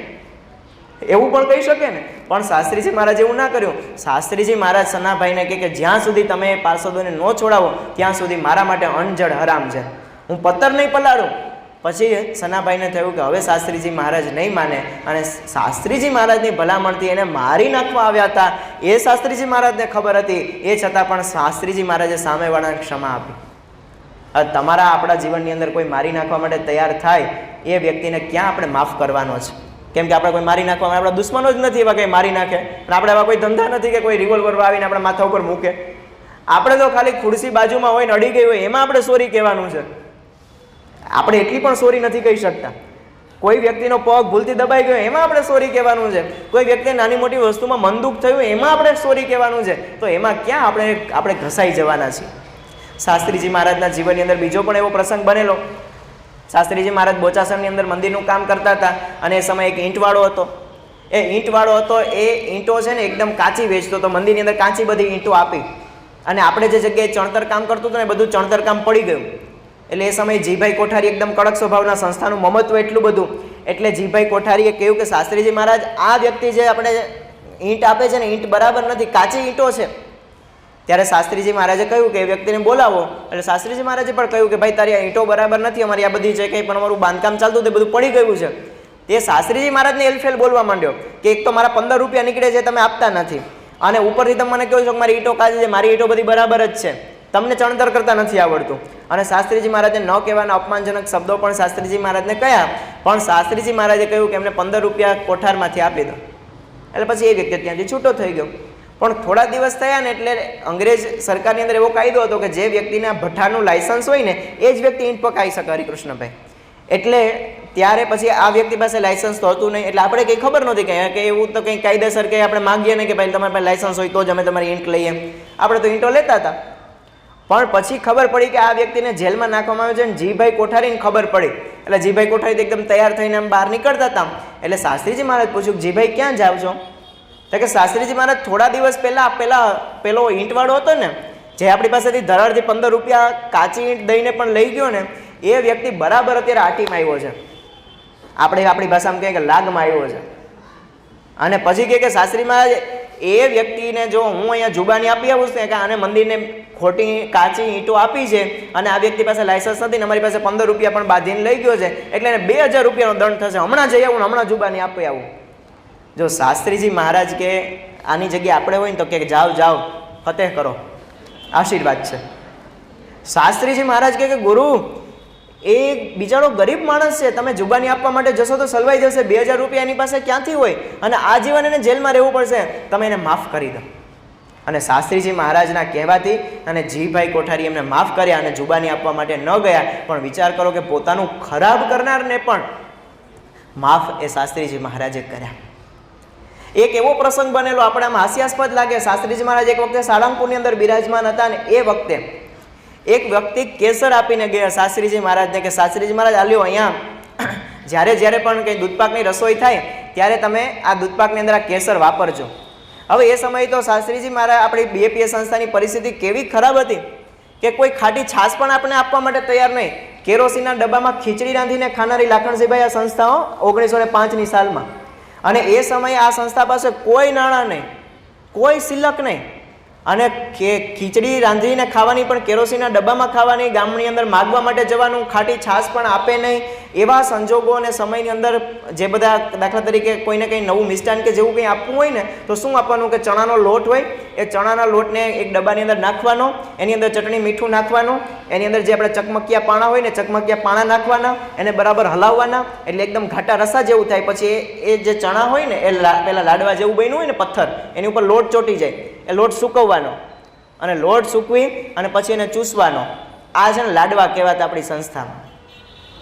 એવું પણ કહી શકે ને. પણ શાસ્ત્રીજી મહારાજ એવું ના કર્યું. શાસ્ત્રીજી મહારાજ સનાભાઈને કહે કે જ્યાં સુધી તમે પાર્ષદોને ન છોડાવો ત્યાં સુધી મારા માટે અણજડ હરામ છે, હું પત્તર નહીં પલાળું. પછી સનાભાઈને થયું કે હવે શાસ્ત્રીજી મહારાજ નહીં માને, અને શાસ્ત્રીજી મહારાજની ભલામણથી એને મારી નાખવા આવ્યા હતા. એ શાસ્ત્રીજી મહારાજને ખબર હતી, એ છતાં પણ શાસ્ત્રીજી મહારાજે સામેવાળાને ક્ષમા આપી. તમારા આપણા જીવનની અંદર કોઈ મારી નાખવા માટે તૈયાર થાય એ વ્યક્તિને ક્યાં આપણે માફ કરવાનો છે? કેમ કે આપણે કોઈ મારી નાખવા, આપણા દુશ્મનો જ નથી એવા કંઈ મારી નાખે, અને આપણે એવા કોઈ ધંધા નથી કે કોઈ રિવોલ્વર આવીને આપણા માથા ઉપર મૂકે. આપણે તો ખાલી ખુરશી બાજુમાં હોય ને અડી ગઈ હોય એમાં આપણે સોરી કહેવાનું છે. આપણે એટલી પણ સોરી નથી કહી શકતા. કોઈ વ્યક્તિનો પગ ભૂલથી દબાઈ ગયો એમાં આપણે સોરી કહેવાનું છે. કોઈ વ્યક્તિને નાની મોટી વસ્તુમાં મન દુઃખ થયું એમાં આપણે સોરી કહેવાનું છે. તો એમાં ક્યાં આપણે ઘસાઈ જવાના છીએ? શાસ્ત્રીજી મહારાજના જીવનની અંદર બીજો પણ એવો પ્રસંગ બનેલો. શાસ્ત્રીજી મહારાજ બોચાસણની અંદર મંદિરનું કામ કરતા હતા, અને એ સમયે એક ઈંટવાળો હતો. એ ઈંટો છે ને એકદમ કાચી વેચતો હતો. મંદિરની અંદર કાચી બધી ઈંટો આપી, અને આપણે જે જગ્યાએ ચણતર કામ કરતું હતું ને બધું ચણતર કામ પડી ગયું. એટલે એ સમયે જીભાઈ કોઠારી એકદમ કડક સ્વભાવના, સંસ્થાનું મમત્વ એટલું બધું. એટલે જીભાઈ કોઠારીએ કહ્યું કે શાસ્ત્રીજી મહારાજ, આ વ્યક્તિ જે આપણે ઈંટ આપે છે ને ઈંટ બરાબર નથી, કાચી ઈંટો છે. ત્યારે શાસ્ત્રીજી મહારાજે કહ્યું કે એ વ્યક્તિને બોલાવો. એટલે શાસ્ત્રીજી મહારાજે પણ કહ્યું કે ભાઈ તારી આ ઈંટો બરાબર નથી, અમારી આ બધી જે કંઈ પણ અમારું બાંધકામ ચાલતું તે બધું પડી ગયું છે. તે શાસ્ત્રીજી મહારાજને એલફેલ બોલવા માંડ્યો કે એક તો મારા 15 રૂપિયા નીકળે છે, તમે આપતા નથી, અને ઉપરથી તમે મને કહો છો કે મારી ઈંટો કાચી છે. મારી ઈંટો બધી બરાબર જ છે, તમને ચણતર કરતા નથી આવડતું. અને શાસ્ત્રીજી મહારાજે ન કહેવાના અપમાનજનક શબ્દો પણ શાસ્ત્રીજી મહારાજને કહ્યા. પણ શાસ્ત્રીજી મહારાજે કહ્યું કે એમને 15 રૂપિયા કોઠારમાંથી આપી દો. એટલે પછી એ વ્યક્તિ ત્યાંથી છૂટો થઈ ગયો. પણ થોડા દિવસ થયા ને એટલે અંગ્રેજ સરકારની અંદર એવો કાયદો હતો કે જે વ્યક્તિના ભઠ્ઠાનું લાયસન્સ હોય ને એ જ વ્યક્તિ ઈંટ પકાવી શકે. હરિકૃષ્ણભાઈ, એટલે ત્યારે પછી આ વ્યક્તિ પાસે લાયસન્સ તો હતું નહીં. એટલે આપણે કંઈ ખબર નહોતી કે એવું તો કંઈ કાયદેસર કંઈ આપણે માગીએ ને કે ભાઈ તમારી પાસે લાયસન્સ હોય તો જ અમે તમારી ઈંટ લઈએ. આપણે તો ઈંટો લેતા હતા. પણ પછી ખબર પડી કે આ વ્યક્તિને જેલમાં નાખવામાં આવ્યો છે, અને જીભાઈ કોઠારીને ખબર પડી. એટલે જીભાઈ કોઠારી એકદમ તૈયાર થઈને આમ બહાર નીકળતા હતા. એટલે શાસ્ત્રીજી મહારાજ પૂછ્યું, જીભાઈ ક્યાં જાવ છો? તો કે શાસ્ત્રીજી મહારાજ થોડા દિવસ પહેલાં પેલો ઈંટવાળો હતો ને, જે આપણી પાસેથી ધરાડથી 15 રૂપિયા કાચી ઈંટ દઈને પણ લઈ ગયો ને, એ વ્યક્તિ બરાબર અત્યારે આટીમાં આવ્યો છે. આપણી ભાષામાં કહે કે લાગમાં આવ્યો છે. અને પછી કહે કે શાસ્ત્રી મહારાજ, એ વ્યક્તિને જો હું અહીંયા જુબાની આપી આવું છું કે આને મંદિરને ખોટી કાચી ઈંટો આપી છે, અને આ વ્યક્તિ પાસે લાયસન્સ નથી ને અમારી પાસે 15 રૂપિયા પણ બાંધીને લઈ ગયો છે, એટલે એને 2000 રૂપિયાનો દંડ થશે, હમણાં જઈ આવું, હમણાં જુબાની આપી આવું. જો શાસ્ત્રીજી મહારાજ કે આની જગ્યાએ આપણે હોય ને તો કે જાઓ ફતેહ કરો, આશીર્વાદ છે. શાસ્ત્રીજી મહારાજ કે ગુરુ, એ બિચારો ગરીબ માણસ છે, તમે જુબાની આપવા માટે જશો તો સલવાઈ જશે, 2000 રૂપિયા એની પાસે ક્યાંથી હોય, અને આજીવન એને જેલમાં રહેવું પડશે, તમે એને માફ કરી દો. અને શાસ્ત્રીજી મહારાજના કહેવાથી અને જીભાઈ કોઠારી એમને માફ કર્યા અને જુબાની આપવા માટે ન ગયા. પણ વિચાર કરો કે પોતાનું ખરાબ કરનારને પણ માફ એ શાસ્ત્રીજી મહારાજે કર્યા. એક એવો પ્રસંગ બનેલો આપણે આમ હાસ્યાસ્પદ લાગે. શાસ્ત્રીજી મહારાજ એક વખતે સાળંગપુરની અંદર બિરાજમાન હતા, અને એ વખતે એક વ્યક્તિ કેસર આપીને ગયા શાસ્ત્રીજી મહારાજને કે શાસ્ત્રીજી મહારાજ આલ્યો, અહીંયા જ્યારે પણ કંઈ દૂધપાકની રસોઈ થાય ત્યારે તમે આ દૂધપાકની અંદર આ કેસર વાપરજો. હવે એ સમયે તો શાસ્ત્રીજી મહારાજ, આપણી BAPS સંસ્થાની પરિસ્થિતિ કેવી ખરાબ હતી કે કોઈ ખાટી છાશ પણ આપણે આપવા માટે તૈયાર નહીં. કેરોસીનના ડબ્બામાં ખીચડી રાંધીને ખાનારી લાખણજીભાઈ આ સંસ્થાઓ 1905ની સાલમાં, અને એ સમયે આ સંસ્થા પાસે કોઈ નાણાં નહીં, કોઈ સિલક નહીં, અને ખીચડી રાંધીને ખાવાની પણ કેરોસીનના ડબ્બામાં ખાવાની, ગામની અંદર માગવા માટે જવાનું, ખાટી છાશ પણ આપે નહીં. એવા સંજોગો અને સમયની અંદર જે બધા દાખલા તરીકે કોઈને કંઈ નવું મિષ્ટાન કે જેવું કંઈ આપવું હોય ને તો શું આપવાનું કે ચણાનો લોટ હોય એ ચણાના લોટને એક ડબ્બાની અંદર નાખવાનો, એની અંદર ચટણી મીઠું નાખવાનું, એની અંદર જે આપણે ચકમકિયા પાણા હોય ને ચકમકિયા પાણા નાખવાના, એને બરાબર હલાવવાના એટલે એકદમ ઘાટા રસા જેવું થાય. પછી એ જે ચણા હોય ને એ પેલા લાડવા જેવું બન્યું હોય ને પથ્થર, એની ઉપર લોટ ચોંટી જાય, એ લોટ સૂકવવાનો અને લોટ સૂકવી અને પછી એને ચૂસવાનો. આ છે ને લાડવા કહેવાતા આપણી સંસ્થામાં.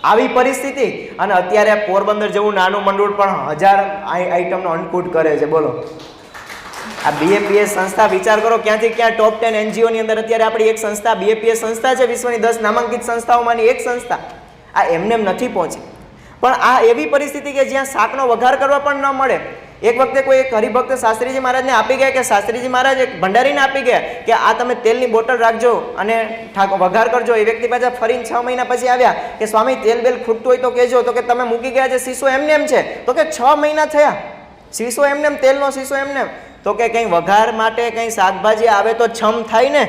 આવી પરિસ્થિતિ અને અત્યારે પોરબંદર જેવું નાનું મંડળ પણ 1000 આઈટમનો અન્નકૂટ કરે છે. બોલો, આ BAPS સંસ્થા વિચાર કરો ક્યાંથી ક્યાં ટોપ 10 NGOની અંદર અત્યારે આપણી એક સંસ્થા BAPS સંસ્થા છે, વિશ્વની 10 નામાંકિત સંસ્થાઓમાંની એક સંસ્થા. આ એમને નથી પહોંચી. પણ આ એવી પરિસ્થિતિ કે જ્યાં શાકનો વઘાર કરવા પણ ન મળે. એક વખતે કોઈ એક હરિભક્ત શાસ્ત્રીજી મહારાજને આપી ગયા કે શાસ્ત્રીજી મહારાજ એક ભંડારીને આપી ગયા કે આ તમે તેલની બોટલ રાખજો અને વઘાર કરજો. એ વ્યક્તિ પાછા ફરીને 6 મહિના પછી આવ્યા કે સ્વામી તેલ બેલ ખૂટતું હોય તો કહેજો. તો કે તમે મૂકી ગયા છે શીશો એમને એમ છે. તો કે 6 મહિના થયા, શીશો એમને એમ, તેલનો શીશો એમને એમ. તો કે કંઈ વઘાર માટે કંઈ શાકભાજી આવે તો છમ થાય ને.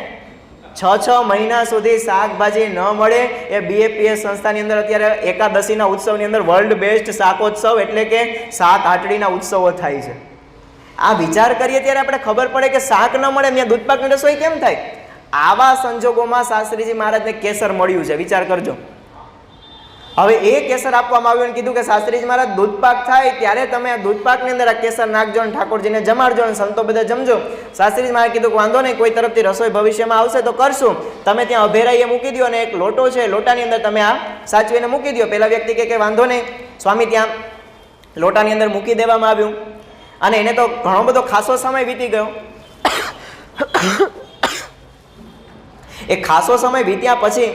6 મહિના સુધી શાકભાજી ન મળે. એ BAPS સંસ્થાની અંદર અત્યારે એકાદશીના ઉત્સવની અંદર વર્લ્ડ બેસ્ટ શાકોત્સવ એટલે કે શાક આટડીના ઉત્સવો થાય છે. આ વિચાર કરીએ ત્યારે આપણે ખબર પડે કે શાક ન મળે ત્યાં દૂધપાકની રસોઈ કેમ થાય. આવા સંજોગોમાં શાસ્ત્રીજી મહારાજને કેસર મળ્યું છે. વિચાર કરજો. હવે એ કેસર આપવામાં આવ્યું અને કીધું કે શાસ્ત્રીજી મહારાજ દૂધપાક થાય ત્યારે તમે આ દૂધપાકની અંદર આ કેસર નાખજો અને ઠાકોરજીને જમાડજો અને સંતો બધા જમજો. શાસ્ત્રીજી મહારાજ કીધું કે વાંધો નહીં, કોઈ તરફથી રસોઈ ભવિષ્યમાં આવશે તો કરશું. તમે ત્યાં અભેરાઈએ મૂકી દો અને એક લોટો છે, લોટાની અંદર તમે આ સાચવીને મૂકી દો. પેલા વ્યક્તિ કે વાંધો નહીં. સ્વામી ત્યાં લોટાની અંદર મૂકી દેવામાં આવ્યું અને એને તો ઘણો બધો ખાસો સમય વીતી ગયો. એ ખાસો સમય વીત્યા પછી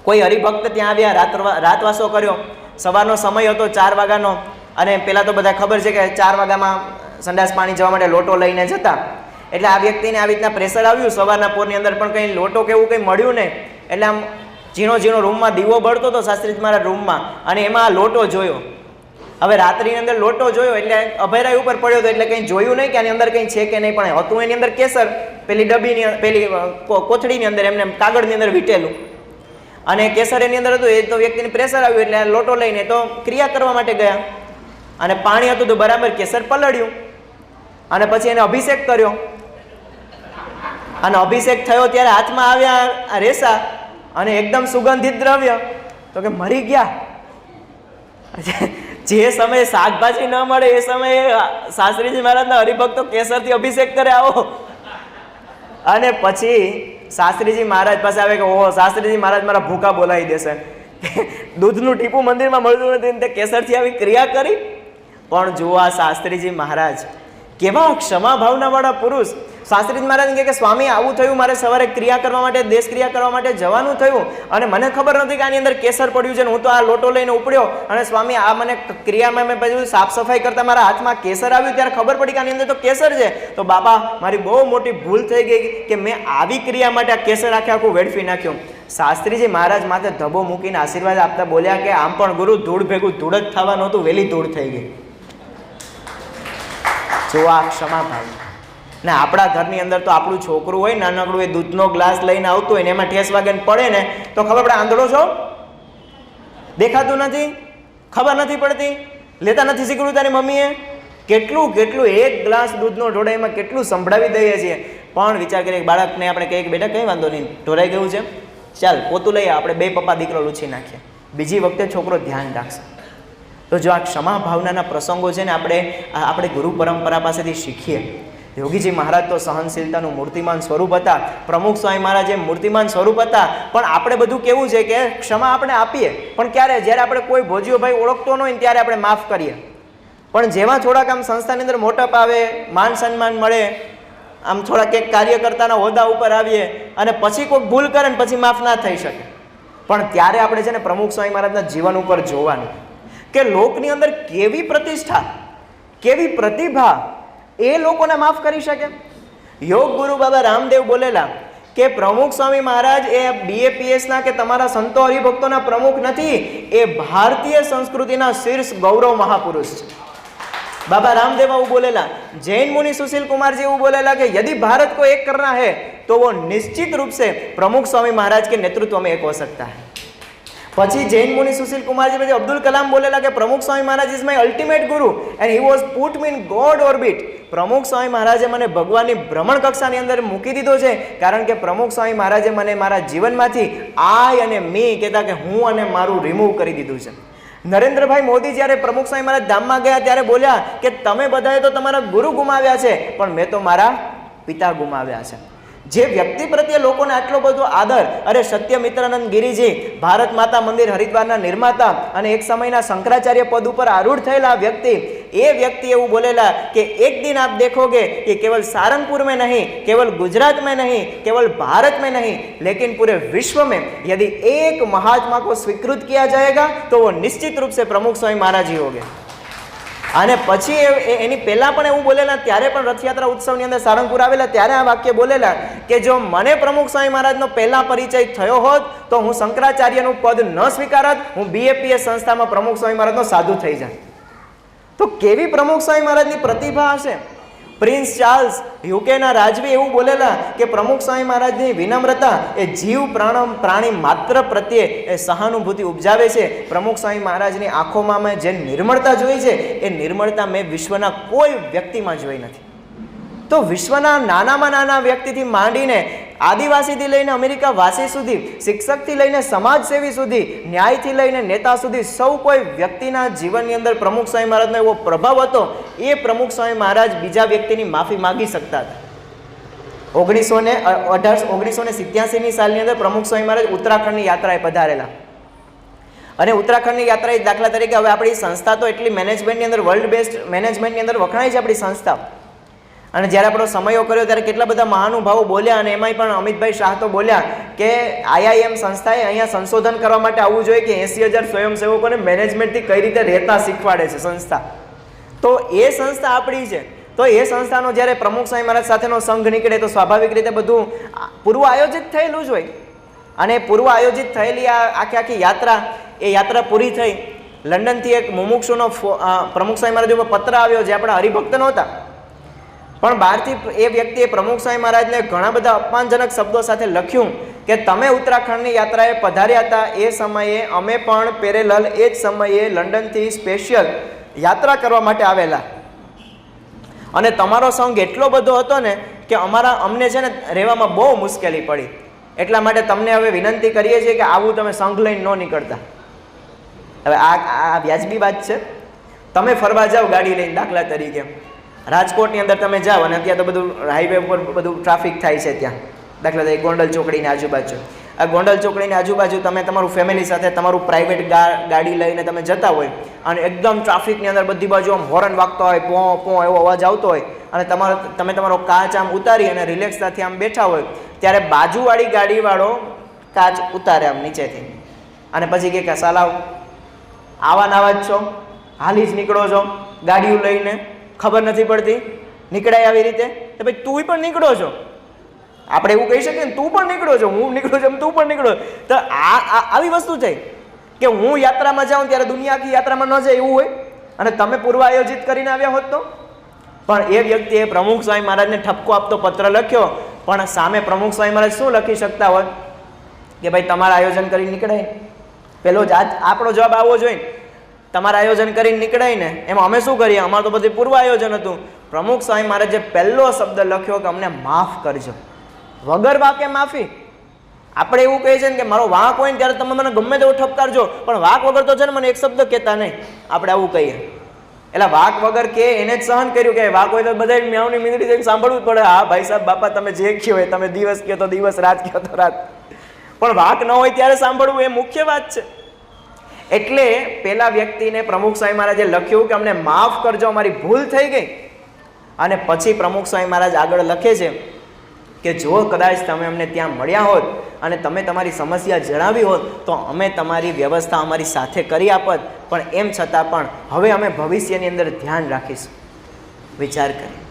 કોઈ હરિભક્ત ત્યાં આવ્યા, રાતવાસો કર્યો. સવારનો સમય હતો 4 વાગ્યાનો અને પહેલાં તો બધા ખબર છે કે 4 વાગ્યામાં સંડાસ પાણી જવા માટે લોટો લઈને જતા. એટલે આ વ્યક્તિને આવી રીતના પ્રેશર આવ્યું સવારના પોરની અંદર, પણ કંઈ લોટો કે એવું કંઈ મળ્યું નહીં. એટલે આમ ઝીણો રૂમમાં દીવો બળતો હતો શાસ્ત્રીજી મારા રૂમમાં અને એમાં લોટો જોયો. હવે રાત્રિની અંદર લોટો જોયો એટલે અભયરાય ઉપર પડ્યો હતો. એટલે કંઈ જોયું નહીં કે આની અંદર કંઈ છે કે નહીં, પણ હતું એની અંદર કેસર પેલી ડબ્બીની પેલી કોથળીની અંદર એમને કાગળની અંદર વીટેલું અને કેસર એની અંદર હતું. એ તો વ્યક્તિને પ્રેશર આવ્યું એટલે લોટો લઈને તો ક્રિયા કરવા માટે ગયા અને પાણી હતું તો બરાબર કેસર પલળ્યું અને પછી એને અભિષેક કર્યો અને અભિષેક થયો ત્યારે હાથમાં આવ્યા રેસા અને એકદમ સુગંધિત દ્રવ્ય. તો કે મરી ગયા. જે સમયે શાકભાજી ન મળે એ સમયે શાસ્ત્રીજી મહારાજના હરિભક્તો કેસરથી અભિષેક કરે આવો. અને પછી શાસ્ત્રીજી મહારાજ પાસે આવે કે ઓહો શાસ્ત્રીજી મહારાજ મારા ભૂખા બોલાવી દેશે. દૂધનું ટીપું મંદિરમાં મળતું નથી તે કેસરથી આવી ક્રિયા કરી. પણ જુઓ આ શાસ્ત્રીજી મહારાજ કેવા ક્ષમા ભાવનાવાળા પુરુષ. શાસ્ત્રીજી મહારાજ કે સ્વામી આવું થયું, મારે સવારે ક્રિયા કરવા માટે દેશ ક્રિયા કરવા માટે જવાનું થયું અને મને ખબર નથી કે આની અંદર કેસર પડ્યું છે. હું તો આ લોટો લઈને ઉપડ્યો અને સ્વામી આ મને ક્રિયામાં મેં પછી સાફ સફાઈ કરતા મારા હાથમાં કેસર આવ્યું ત્યારે ખબર પડી કે આની અંદર તો કેસર છે. તો બાબા મારી બહુ મોટી ભૂલ થઈ ગઈ કે મેં આવી ક્રિયા માટે આ કેસર આખું વેડફી નાખ્યું. શાસ્ત્રીજી મહારાજ માથે ધબો મૂકીને આશીર્વાદ આપતા બોલ્યા કે આમ પણ ગુરુ ધૂળ ભેગું ધૂળ જ થવાનું હતું, વહેલી ધૂળ થઈ ગઈ. જો આ ક્ષમા ભાવ. ને આપણા ઘરની અંદર તો આપણું છોકરું હોય નાનકડું, એ દૂધનો ગ્લાસ લઈને આવતું હોય ને એમાં ઠેસ વાગે પડે ને તો ખબર પડે આંધળો છો, દેખાતું નથી, ખબર નથી પડતી, લેતા નથી શીખવું તારી મમ્મીએ. કેટલું એક ગ્લાસ દૂધનો ઢોળાઈમાં કેટલું સંભળાવી દઈએ છીએ. પણ વિચાર કરીએ બાળકને આપણે કહીએ કે બેટા કંઈ વાંધો નહીં, ઢોળાઈ ગયું છે, ચાલ પોતું લઈએ, આપણે 2 પપ્પા દીકરો લૂછી નાખીએ. બીજી વખતે છોકરો ધ્યાન રાખશે. તો જો આ ક્ષમા ભાવનાના પ્રસંગો છે ને આપણે ગુરુ પરંપરા પાસેથી શીખીએ. યોગીજી મહારાજ તો સહનશીલતાનું મૂર્તિમાન સ્વરૂપ હતા. પ્રમુખ સ્વામી મહારાજ એ મૂર્તિમાન સ્વરૂપ હતા. પણ આપણે બધું કેવું છે કે ક્ષમા આપણે આપીએ પણ ક્યારે, જ્યારે આપણે કોઈ ભોજિયો ભાઈ ઓળખતો ન હોય ત્યારે આપણે માફ કરીએ. પણ જેવા થોડાક આમ સંસ્થાની અંદર મોટપ આવે, માન સન્માન મળે, આમ થોડાક એક કાર્યકર્તાના હોદ્દા ઉપર આવીએ અને પછી કોઈક ભૂલ કરે ને પછી માફ ના થઈ શકે. પણ ત્યારે આપણે છે ને પ્રમુખ સ્વામી મહારાજના જીવન ઉપર જોવાનું કે લોકની અંદર કેવી પ્રતિષ્ઠા, કેવી પ્રતિભા, એ લોકોને માફ કરી શકે. યોગ ગુરુ બાબા રામદેવ બોલેલા કે પ્રમુખ સ્વામી મહારાજ એ BAPSના કે તમારા સંતો હરિભક્તોના પ્રમુખ નથી, એ ભારતીય સંસ્કૃતિના શીર્ષ ગૌરવ મહાપુરુષ છે. बाबा रामदेव वो बोलेला. जैन मुनि सुशील कुमार जी वो बोलेला कि यदि भारत को एक करना है तो वो निश्चित रूप से प्रमुख स्वामी महाराज के नेतृत्व में एक हो सकता है. પછી જૈન મુનિ સુશીલ કુમારજી પછી અબ્દુલ કલામ બોલેલા કે પ્રમુખ Swami Maharaj is my ultimate ગુરુ and he was put me in God orbit. પ્રમુખ સ્વામી મહારાજે મને ભગવાનની ભ્રમણ કક્ષાની અંદર મૂકી દીધો છે, કારણ કે પ્રમુખ સ્વામી મહારાજે મને મારા જીવનમાંથી આઈ અને મી કહેતા કે હું અને મારું રિમૂવ કરી દીધું છે. નરેન્દ્રભાઈ મોદી જ્યારે પ્રમુખ સ્વામી મહારાજ ધામમાં ગયા ત્યારે બોલ્યા કે તમે બધાએ તો તમારા ગુરુ ગુમાવ્યા છે, પણ મેં તો મારા પિતા ગુમાવ્યા છે. જે વ્યક્તિ પ્રત્યે લોકોને આટલો બધો આદર, અરે સત્યમિત્રાનંદ ગિરિજી ભારત માતા મંદિર હરિદ્વારના નિર્માતા અને એક સમયના શંકરાચાર્ય પદ ઉપર આરૂઢ થયેલા વ્યક્તિ, એ વ્યક્તિ એવું બોલેલા કે એક દિન આપ દેખોગે कि केवल सहारनपुर में नहीं, केवल गुजरात में नहीं, केवल भारत में नहीं, लेकिन पूरे विश्व में यदि एक महात्मा को स्वीकृत किया जाएगा तो वो निश्चित रूप से प्रमुख स्वामी महाराज ही होंगे. અને પછી એની પહેલાં પણ એવું બોલેલા, ત્યારે પણ રથયાત્રા ઉત્સવની અંદર સારંગપુર આવેલા ત્યારે આ વાક્ય બોલેલા કે જો મને પ્રમુખ સ્વામી મહારાજનો પહેલા પરિચય થયો હોત તો હું શંકરાચાર્યનું પદ ન સ્વીકારત, હું BAPS સંસ્થામાં પ્રમુખ સ્વામી મહારાજનો સાધુ થઈ જાય. તો કેવી પ્રમુખ સ્વામી મહારાજની પ્રતિભા હશે. પ્રિન્સ ચાર્લ્સ યુકેના રાજવી એવું બોલેલા કે પ્રમુખ સ્વામી મહારાજની વિનમ્રતા એ જીવ પ્રાણી માત્ર પ્રત્યે એ સહાનુભૂતિ ઉપજાવે છે. પ્રમુખ સ્વામી મહારાજની આંખોમાં મેં જે નિર્મળતા જોઈ છે એ નિર્મળતા મેં વિશ્વના કોઈ વ્યક્તિમાં જોઈ નથી. તો વિશ્વના નાનામાં નાના વ્યક્તિથી માંડીને આદિવાસીથી લઈને અમેરિકા વાસી સુધી, શિક્ષકથી લઈને સમાજસેવી સુધી, ન્યાયથી લઈને નેતા સુધી સૌ કોઈ વ્યક્તિના જીવનની અંદર પ્રમુખ સ્વામી મહારાજનો એવો પ્રભાવ હતો. એ પ્રમુખ સ્વામી મહારાજ બીજા વ્યક્તિની માફી માગી શકતા હતા. 1987ની સાલની અંદર પ્રમુખ સ્વામી મહારાજ ઉત્તરાખંડની યાત્રાએ પધારેલા અને ઉત્તરાખંડની યાત્રાએ દાખલા તરીકે હવે આપણી સંસ્થા તો એટલી મેનેજમેન્ટની અંદર વર્લ્ડ બેસ્ટ મેનેજમેન્ટની અંદર વખણાય છે આપણી સંસ્થા. અને જ્યારે આપણો સમયો કર્યો ત્યારે કેટલા બધા મહાનુભાવો બોલ્યા અને એમાંય પણ અમિતભાઈ શાહ તો બોલ્યા કે IIM સંસ્થાએ અહીંયા સંશોધન કરવા માટે આવવું જોઈએ કે 80,000 સ્વયંસેવકોને મેનેજમેન્ટથી કઈ રીતે રહેતા શીખવાડે છે સંસ્થા. તો એ સંસ્થા આપણી છે. તો એ સંસ્થાનો જ્યારે પ્રમુખ સ્વામી મહારાજ સાથેનો સંઘ નીકળે તો સ્વાભાવિક રીતે બધું પૂર્વ આયોજિત થયેલું જ હોય. અને પૂર્વ આયોજિત થયેલી આ આખી યાત્રા, એ યાત્રા પૂરી થઈ. લંડનથી એક મુમુક્ષુનો પ્રમુખ સ્વામી મહારાજ ઉપર પત્ર આવ્યો જે આપણા હરિભક્ત નહોતા, પણ બહારથી એ વ્યક્તિએ પ્રમુખ સ્વામી મહારાજને ઘણા બધા અપમાનજનક શબ્દો સાથે લખ્યું કે તમે ઉત્તરાખંડની યાત્રાએ પધાર્યા હતા એ સમયે અમે પણ પેરેલલ એ જ સમયે લંડનથી સ્પેશિયલ યાત્રા કરવા માટે આવેલા અને તમારો સંઘ એટલો બધો હતો ને કે અમને છે ને રહેવામાં બહુ મુશ્કેલી પડી. એટલા માટે તમને હવે વિનંતી કરીએ છીએ કે આવું તમે સંઘ લઈને ન નીકળતા. હવે આ વ્યાજબી વાત છે. તમે ફરવા જાઓ ગાડી લઈને, દાખલા તરીકે રાજકોટની અંદર તમે જાઓ અને ત્યાં તો બધું હાઈવે ઉપર બધું ટ્રાફિક થાય છે. ત્યાં દાખલા તરીકે ગોંડલ ચોકડીની આજુબાજુ, આ ગોંડલ ચોકડીની આજુબાજુ તમે તમારું ફેમિલી સાથે તમારું પ્રાઇવેટ ગાડી લઈને તમે જતા હોય અને એકદમ ટ્રાફિકની અંદર બધી બાજુ આમ હોર્ન વાગતો હોય, પો પો એવો અવાજ આવતો હોય અને તમે તમારો કાચ આમ ઉતારી અને રિલેક્સતાથી આમ બેઠા હોય ત્યારે બાજુવાળી ગાડીવાળો કાચ ઉતારે આમ નીચેથી અને પછી કે સાલાવ આવા નાવા જ છો, હાલી જ નીકળો છો ગાડીઓ લઈને, ખબર નથી પડતી, નીકળાય આવી રીતે, તો ભાઈ તું પણ નીકળો છો. આપણે એવું કહી શકીએ ને તું પણ નીકળો છો, હું નીકળો છું, તું પણ નીકળો. તો આવી વસ્તુ છે કે હું યાત્રામાં જાઉં ત્યારે દુનિયા આખી યાત્રામાં ન જાય એવું હોય અને તમે પૂર્વ આયોજિત કરીને આવ્યા હોત તો. પણ એ વ્યક્તિએ પ્રમુખ સ્વામી મહારાજને ઠપકો આપતો પત્ર લખ્યો, પણ સામે પ્રમુખ સ્વામી મહારાજ શું લખી શકતા હોત કે ભાઈ તમારે આયોજન કરીને નીકળાય. પેલો જ આપણો જવાબ આવવો જોઈએ, તમારે આયોજન કરીને નીકળાય ને, એમાં અમે શું કરીએ, અમારું તો બધું પૂર્વ આયોજન હતું. પ્રમુખ સ્વામી મહારાજે પહેલો શબ્દ લખ્યો કે અમને માફ કરજો, વગર વાંકે માફી. આપણે એવું કહીએ છીએ ને કે મારો વાંક હોય ને ત્યારે તમે મને ગમે તેવો ઠપકારજો, પણ વાંક વગર તો છે ને મને એક શબ્દ કહેતા નહીં. આપણે આવું કહીએ એટલે વાંક વગર કે એને જ સહન કર્યું કે વાંક હોય તો બધા મ્યાઉની મીંદડી જઈને સાંભળવું જ પડે. હા ભાઈ સાહેબ બાપા તમે જે કહ્યું હોય, તમે દિવસ કહો તો દિવસ, રાત કહો તો રાત, પણ વાંક ન હોય ત્યારે સાંભળવું એ મુખ્ય વાત છે. એટલે પેલા વ્યક્તિને પ્રમુખ સ્વામી મહારાજે લખ્યું કે અમને માફ કરજો, અમારી ભૂલ થઈ ગઈ. અને પછી પ્રમુખ સ્વામી મહારાજ આગળ લખે છે કે જો કદાચ તમે અમને ત્યાં મળ્યા હોત અને તમે તમારી સમસ્યા જણાવી હોત તો અમે તમારી વ્યવસ્થા અમારી સાથે કરી આપત, પણ એમ છતાં પણ હવે અમે ભવિષ્યની અંદર ધ્યાન રાખીશું. વિચાર કરી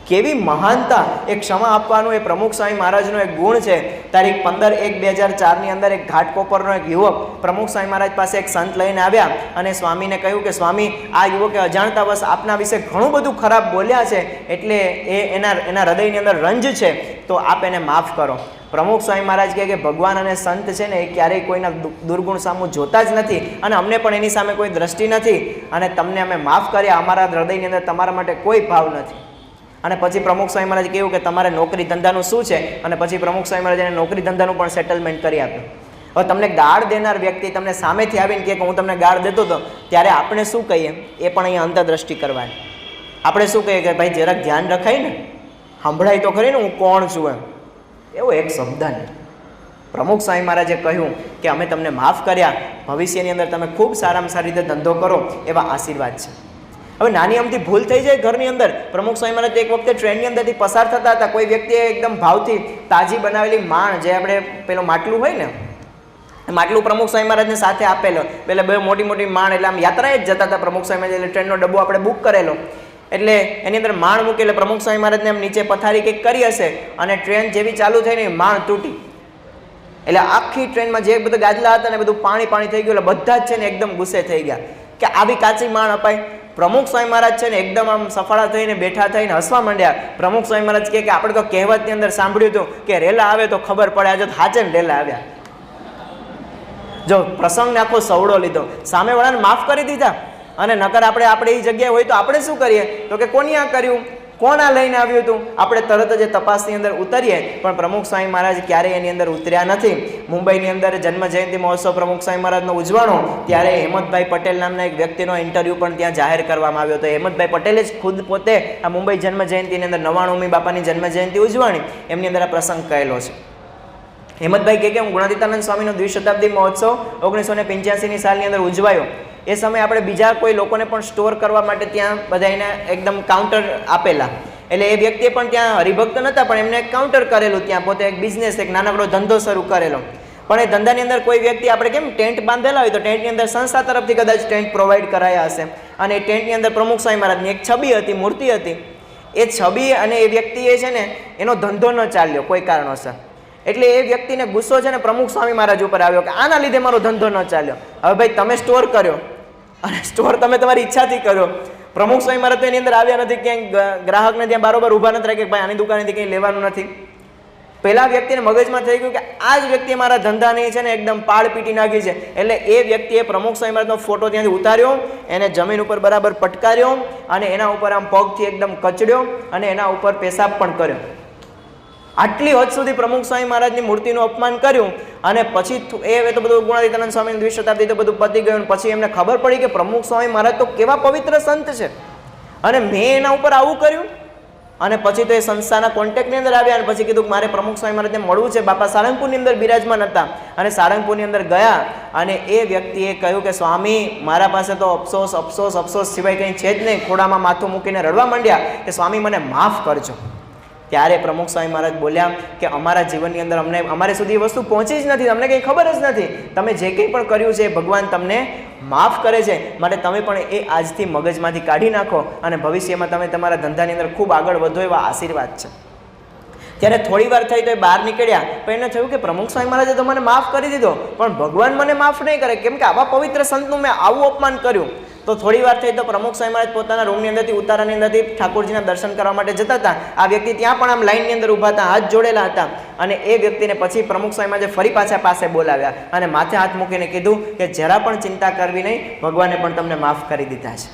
કેવી મહાનતા, એ ક્ષમા આપવાનું એ પ્રમુખ સ્વામી મહારાજનો એક ગુણ છે. તારીખ 15/1/2004ની અંદર એક ઘાટકોપરનો એક યુવક પ્રમુખ સ્વામી મહારાજ પાસે એક સંત લઈને આવ્યા અને સ્વામીને કહ્યું કે સ્વામી, આ યુવકે અજાણતાવશ આપના વિશે ઘણું બધું ખરાબ બોલ્યા છે, એટલે એના હૃદયની અંદર રંજ છે, તો આપ એને માફ કરો. પ્રમુખ સ્વામી મહારાજ કહે કે ભગવાન અને સંત છે ને એ ક્યારેય કોઈના દુર્ગુણ સામું જોતા જ નથી અને અમને પણ એની સામે કોઈ દ્રષ્ટિ નથી અને તમને અમે માફ કર્યા, અમારા હૃદયની અંદર તમારા માટે કોઈ ભાવ નથી. અને પછી પ્રમુખ સ્વામી મહારાજ કહ્યું કે તમારે નોકરી ધંધાનું શું છે, અને પછી પ્રમુખ સ્વામી મહારાજ એને નોકરી ધંધાનું પણ સેટલમેન્ટ કરી આપ્યું. હવે તમને ગાળ દેનાર વ્યક્તિ તમને સામેથી આવીને કહે કે હું તમને ગાળ દેતો હતો, ત્યારે આપણે શું કહીએ? એ પણ અહીંયા અંતરદ્રષ્ટિ કરવાની. આપણે શું કહીએ કે ભાઈ જરાક ધ્યાન રખાય ને, સંભળાય તો ખરી ને હું કોણ છું એમ. એવો એક શબ્દ નહીં. પ્રમુખ સ્વામી મહારાજે કહ્યું કે અમે તમને માફ કર્યા, ભવિષ્યની અંદર તમે ખૂબ સારામાં સારી રીતે ધંધો કરો, એવા આશીર્વાદ છે. હવે નાની અમથી ભૂલ થઈ જાય ઘરની અંદર. પ્રમુખ સ્વામી મહારાજ એક વખતે ટ્રેનની અંદરથી પસાર થતા હતા, કોઈ વ્યક્તિએ એકદમ ભાવથી તાજી બનાવેલી માણ, જે આપણે પેલું માટલું હોય ને, માટલું પ્રમુખ સ્વામી મહારાજને સાથે આપેલો. પેલા બે મોટી મોટી માણ, એટલે આમ યાત્રાએ જ જતા હતા પ્રમુખ સ્વામી મહારાજ, એટલે ટ્રેનનો ડબ્બો આપણે બુક કરેલો, એટલે એની અંદર માણ મૂકી. એટલે પ્રમુખ સ્વામી મહારાજને એમ નીચે પથારી કંઈક કરી હશે અને ટ્રેન જેવી ચાલુ થઈ ને માણ તૂટી. એટલે આખી ટ્રેનમાં જે બધા ગાદલા હતા ને બધું પાણી પાણી થઈ ગયું. એટલે બધા જ છે ને એકદમ ગુસ્સે થઈ ગયા કે આવી કાચી માણ અપાય. પ્રમુખ સ્વામી મહારાજ છે ને એકદમ આમ સફળા થઈને બેઠા થઈને હસવા માંડ્યા. પ્રમુખ સ્વામી મહારાજ કહે કે આપણે તો કહેવતની અંદર સાંભળ્યું હતું કે રેલા આવે તો ખબર પડે, આજે તો હાચે ને રેલા આવ્યા. જો પ્રસંગને આખો સવડો લીધો, સામેવાળાને માફ કરી દીધા. અને નકર આપણે એ જગ્યાએ હોય તો આપણે શું કરીએ? તો કે કોની આ કર્યું, કોણ આ લઈને આવ્યું હતું? આપણે તરત જ તપાસની અંદર ઉતરીએ. પણ પ્રમુખ સ્વામી મહારાજ ક્યારેય એની અંદર ઉતર્યા નથી. મુંબઈની અંદર જન્મ જયંતિ મહોત્સવ પ્રમુખ સ્વામી મહારાજનો ઉજવાણો, ત્યારે હેમંતભાઈ પટેલ નામના એક વ્યક્તિનો ઇન્ટરવ્યૂ પણ ત્યાં જાહેર કરવામાં આવ્યો હતો. હેમંતભાઈ પટેલે જ ખુદ પોતે આ મુંબઈ જન્મ જયંતિની અંદર 99મી બાપાની જન્મ જયંતિ ઉજવાણી, એમની અંદર આ પ્રસંગ કહેલો છે. હેમંતભાઈ કહે કે હું ગુણાતીતાનંદ સ્વામીનો દ્વિશતાબ્દી મહોત્સવ 1985ની સાલની અંદર ઉજવાયો. એ સમયે આપણે બીજા કોઈ લોકોને પણ સ્ટોર કરવા માટે ત્યાં બધા એને એકદમ કાઉન્ટર આપેલા. એટલે એ વ્યક્તિએ પણ ત્યાં હરિભક્ત નહોતા, પણ એમને કાઉન્ટર કરેલું, ત્યાં પોતે એક બિઝનેસ, એક નાનકડો ધંધો શરૂ કરેલો. પણ એ ધંધાની અંદર કોઈ વ્યક્તિ, આપણે કેમ ટેન્ટ બાંધેલા હોય તો ટેન્ટની અંદર સંસ્થા તરફથી કદાચ ટેન્ટ પ્રોવાઈડ કરાયા હશે, અને એ ટેન્ટની અંદર પ્રમુખ સ્વામી મહારાજની એક છબી હતી, મૂર્તિ હતી. એ છબી અને એ વ્યક્તિએ છે ને એનો ધંધો ન ચાલ્યો કોઈ કારણોસર. એટલે એ વ્યક્તિને ગુસ્સો છે ને પ્રમુખ સ્વામી મહારાજ ઉપર આવ્યો કે આના લીધે મારો ધંધો ન ચાલ્યો. હવે ભાઈ તમે સ્ટોર કર્યો અને સ્ટોર તમે તમારી ઈચ્છાથી કર્યો. પ્રમુખ સ્વામી મહારાજ તો એની અંદર આવ્યા નથી, ક્યાંય ગ્રાહકને ત્યાં બારોબાર ઊભા નથી રાખ્યા કે ભાઈ આની દુકાનેથી કંઈ લેવાનું નથી. પેલા વ્યક્તિને મગજમાં થઈ ગયું કે આ જ વ્યક્તિએ મારા ધંધાની છે ને એકદમ પાળ પીટી નાખી છે. એટલે એ વ્યક્તિએ પ્રમુખ સ્વામી મહારાજનો ફોટો ત્યાંથી ઉતાર્યો, એને જમીન ઉપર બરાબર પટકાર્યો અને એના ઉપર આમ પગથી એકદમ કચડ્યો અને એના ઉપર પેશાબ પણ કર્યો. આટલી હદ સુધી પ્રમુખ સ્વામી મહારાજની મૂર્તિનું અપમાન કર્યું. અને પછી એ તો બધું ગુણાતીતાનંદ સ્વામીની દ્વિશતાબ્દી તો બધું પતી ગયું. પછી એમને ખબર પડી કે પ્રમુખ સ્વામી મહારાજ તો કેવા પવિત્ર સંત છે અને મેં એના ઉપર આવું કર્યું. અને પછી તો એ સંસ્થાના કોન્ટેક્ટની અંદર આવ્યા અને પછી કીધું કે મારે પ્રમુખ સ્વામી મહારાજને મળવું છે. બાપા સાળંગપુરની અંદર બિરાજમાન હતા અને સાળંગપુરની અંદર ગયા અને એ વ્યક્તિએ કહ્યું કે સ્વામી મારા પાસે તો અફસોસ અફસોસ અફસોસ સિવાય કંઈ છે જ નહીં. ખોડામાં માથું મૂકીને રડવા માંડ્યા કે સ્વામી મને માફ કરજો. ત્યારે પ્રમુખ સ્વામી મહારાજ બોલ્યા કે અમારા જીવનની અંદર અમારે સુધી એ વસ્તુ પહોંચી જ નથી, તમને કંઈ ખબર જ નથી. તમે જે કંઈ પણ કર્યું છે ભગવાન તમને માફ કરે છે, માટે તમે પણ એ આજથી મગજમાંથી કાઢી નાખો અને ભવિષ્યમાં તમે તમારા ધંધાની અંદર ખૂબ આગળ વધો, એવા આશીર્વાદ છે. ત્યારે થોડી વાર થઈ તો એ બહાર નીકળ્યા, પણ એને થયું કે પ્રમુખ સ્વામી મહારાજે તો મને માફ કરી દીધો, પણ ભગવાન મને માફ નહીં કરે, કેમ કે આવા પવિત્ર સંતનું મેં આવું અપમાન કર્યું. તો થોડી વાર થઈ તો પ્રમુખ સ્વામી મહારાજ પોતાના રૂમની અંદરથી ઉતારાની અંદરથી ઠાકોરજીના દર્શન કરવા માટે જતા હતા. આ વ્યક્તિ ત્યાં પણ આમ લાઈનની અંદર ઊભા હતા, હાથ જોડેલા હતા. અને એ વ્યક્તિને પછી પ્રમુખ સ્વામી મહારાજે ફરી પાછા પાસે બોલાવ્યા અને માથે હાથ મૂકીને કીધું કે જરા પણ ચિંતા કરવી નહીં, ભગવાને પણ તમને માફ કરી દીધા છે.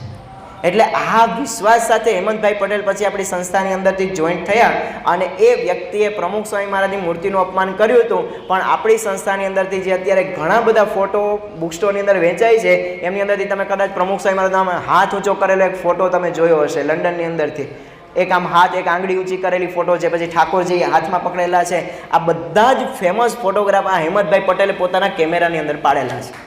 એટલે આ વિશ્વાસ સાથે હેમંતભાઈ પટેલ પછી આપણી સંસ્થાની અંદરથી જોઈન્ટ થયા અને એ વ્યક્તિએ પ્રમુખ સ્વામી મહારાજની મૂર્તિનું અપમાન કર્યું હતું. પણ આપણી સંસ્થાની અંદરથી જે અત્યારે ઘણા બધા ફોટો બુક સ્ટોરની અંદર વેચાય છે, એમની અંદરથી તમે કદાચ પ્રમુખ સ્વામી મહારાજનો હાથ ઊંચો કરેલો એક ફોટો તમે જોયો હશે લંડનની અંદરથી. એક આમ હાથ, એક આંગળી ઊંચી કરેલી ફોટો છે, પછી ઠાકોરજી હાથમાં પકડેલા છે. આ બધા જ ફેમસ ફોટોગ્રાફ આ હેમંતભાઈ પટેલે પોતાના કેમેરાની અંદર પાડેલા છે.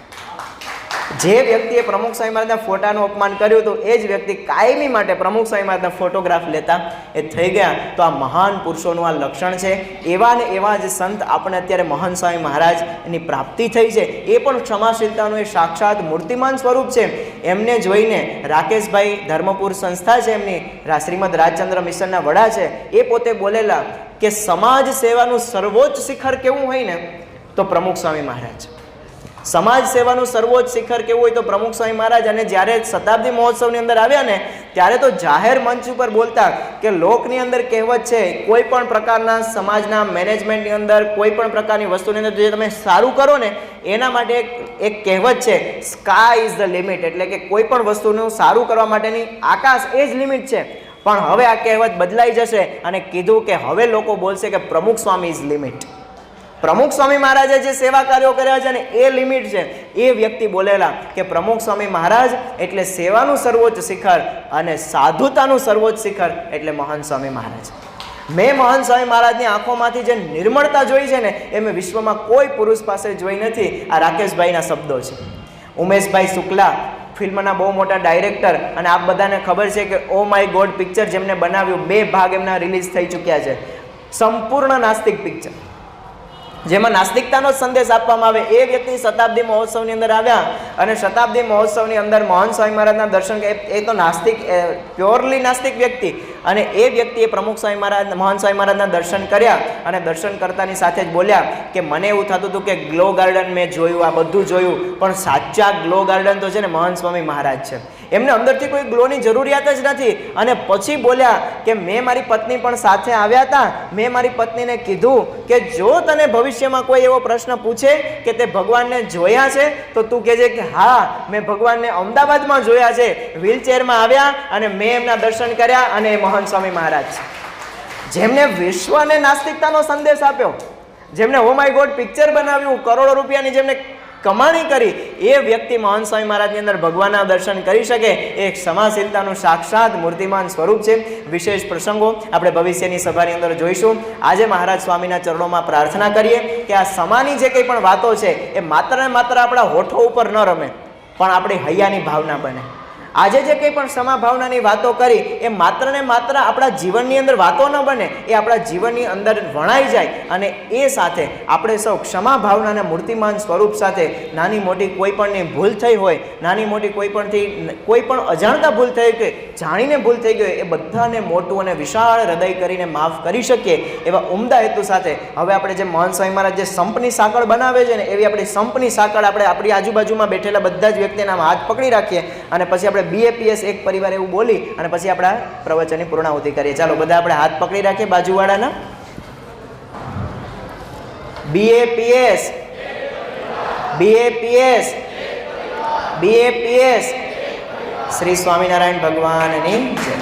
જે વ્યક્તિએ પ્રમુખ સ્વામી મહારાજના ફોટાનું અપમાન કર્યું હતું એ જ વ્યક્તિ કાયમી માટે પ્રમુખ સ્વામી મહારાજના ફોટોગ્રાફ લેતા એ થઈ ગયા. તો આ મહાન પુરુષોનું આ લક્ષણ છે. એવા ને એવા જ સંત આપણે અત્યારે મહાન સ્વામી મહારાજ એની પ્રાપ્તિ થઈ છે. એ પણ ક્ષમાશીલતાનું એ સાક્ષાત મૂર્તિમાન સ્વરૂપ છે. એમને જોઈને રાકેશભાઈ ધર્મપુર સંસ્થા છે એમની, શ્રીમદ રાજચંદ્ર મિશનના વડા છે, એ પોતે બોલેલા કે સમાજ સેવાનું સર્વોચ્ચ શિખર કેવું હોય ને તો પ્રમુખ સ્વામી મહારાજ. સમાજ સેવાનું સર્વોચ્ચ શિખર કેવું હોય તો પ્રમુખ સ્વામી મહારાજ, અને જ્યારે શતાબ્દી મહોત્સવની અંદર આવ્યા ને ત્યારે તો જાહેર મંચ ઉપર બોલતા કે લોકની અંદર કહેવત છે, કોઈ પણ પ્રકારના સમાજના મેનેજમેન્ટની અંદર કોઈ પણ પ્રકારની વસ્તુની અંદર જે તમે સારું કરો ને એના માટે એક કહેવત છે, સ્કાય ઇઝ ધ લિમિટ, એટલે કે કોઈ પણ વસ્તુનું સારું કરવા માટેની આકાશ એ જ લિમિટ છે. પણ હવે આ કહેવત બદલાઈ જશે અને કીધું કે હવે લોકો બોલશે કે પ્રમુખ સ્વામી ઇઝ લિમિટ. પ્રમુખ સ્વામી મહારાજે જે સેવા કાર્યો કર્યા છે ને એ લિમિટ છે. એ વ્યક્તિ બોલેલા કે પ્રમુખ સ્વામી મહારાજ એટલે સેવાનું સર્વોચ્ચ શિખર અને સાધુતાનું સર્વોચ્ચ શિખર એટલે મહંત સ્વામી મહારાજ. મેં મહંત સ્વામી મહારાજની આંખોમાંથી જે નિર્મળતા જોઈ છે ને એ મેં વિશ્વમાં કોઈ પુરુષ પાસે જોઈ નથી. આ રાકેશભાઈના શબ્દો છે. ઉમેશભાઈ શુક્લા ફિલ્મના બહુ મોટા ડાયરેક્ટર, અને આપ બધાને ખબર છે કે ઓ માય ગોડ પિક્ચર જેમને બનાવ્યું 2 ભાગ એમના રિલીઝ થઈ ચૂક્યા છે. સંપૂર્ણ નાસ્તિક પિક્ચર જેમાં નાસ્તિકતાનો સંદેશ આપવામાં આવે. એ વ્યક્તિ શતાબ્દી મહોત્સવની અંદર આવ્યા અને શતાબ્દી મહોત્સવની અંદર મહંત સ્વામી મહારાજના દર્શન, એ તો નાસ્તિક, પ્યોરલી નાસ્તિક વ્યક્તિ, અને એ વ્યક્તિએ પ્રમુખ સ્વામી મહારાજ મહંત સ્વામી મહારાજના દર્શન કર્યા અને દર્શન કરતાની સાથે જ બોલ્યા કે મને એવું થતું હતું કે ગ્લો ગાર્ડન મેં જોયું, આ બધું જોયું, પણ સાચા ગ્લો ગાર્ડન તો છે ને મહંત સ્વામી મહારાજ છે. એમને અંદરથી કોઈ ગ્લોની જરૂરિયાત જ નથી. અને પછી બોલ્યા કે મેં મારી પત્ની પણ સાથે આવ્યા હતા. મેં મારી પત્નીને કીધું કે જો તને ભવિષ્યમાં કોઈ એવો પ્રશ્ન પૂછે કે તે ભગવાનને જોયા છે તો તું કહેજે કે હા, મેં ભગવાનને અમદાવાદમાં જોયા છે, વ્હીલચેરમાં આવ્યા અને મેં એમના દર્શન કર્યા, અને એ મહંત સ્વામી મહારાજ છે. જેમને વિશ્વને નાસ્તિકતાનો સંદેશ આપ્યો, જેમને ઓ માય ગોડ પિક્ચર બનાવ્યું, કરોડો રૂપિયાની જેમને કમાણી કરી, એ વ્યક્તિ મહંત સ્વામી મહારાજની અંદર ભગવાનના દર્શન કરી શકે એ ક્ષમાશીલતાનું સાક્ષાત મૂર્તિમાન સ્વરૂપ છે. વિશેષ પ્રસંગો આપણે ભવિષ્યની સભાની અંદર જોઈશું. આજે મહારાજ સ્વામીના ચરણોમાં પ્રાર્થના કરીએ કે આ સમાની જે કંઈ પણ વાતો છે એ માત્ર ને માત્ર આપણા હોઠો ઉપર ન રમે, પણ આપણી હૈયાની ભાવના બને. આજે જે કંઈ પણ સમા ભાવનાની વાતો કરી એ માત્ર ને માત્ર આપણા જીવનની અંદર વાતો ન બને, એ આપણા જીવનની અંદર વણાઈ જાય, અને એ સાથે આપણે સૌ ક્ષમા ભાવનાના મૂર્તિમાન સ્વરૂપ સાથે નાની મોટી કોઈ પણની ભૂલ થઈ હોય, નાની મોટી કોઈ પણ અજાણતા ભૂલ થઈ ગઈ, જાણીને ભૂલ થઈ ગઈ, એ બધાને મોટું અને વિશાળ હૃદય કરીને માફ કરી શકીએ એવા ઉમદા હેતુ સાથે હવે આપણે જે મહંત સ્વામી મહારાજ જે સંપની સાંકળ બનાવે છે ને એવી આપણી સંપની સાંકળ આપણે આપણી આજુબાજુમાં બેઠેલા બધા જ વ્યક્તિના હાથ પકડી રાખીએ અને પછી આપણે BAPS એક પરિવાર એવું બોલી અને પછી આપણા પ્રવચનની પૂર્ણાહુતિ કરીએ. ચાલો બધા આપણે હાથ પકડી રાખીએ બાજુવાળાના. BAPS BAPS BAPS. Shri Swaminarayan ભગવાનની જય.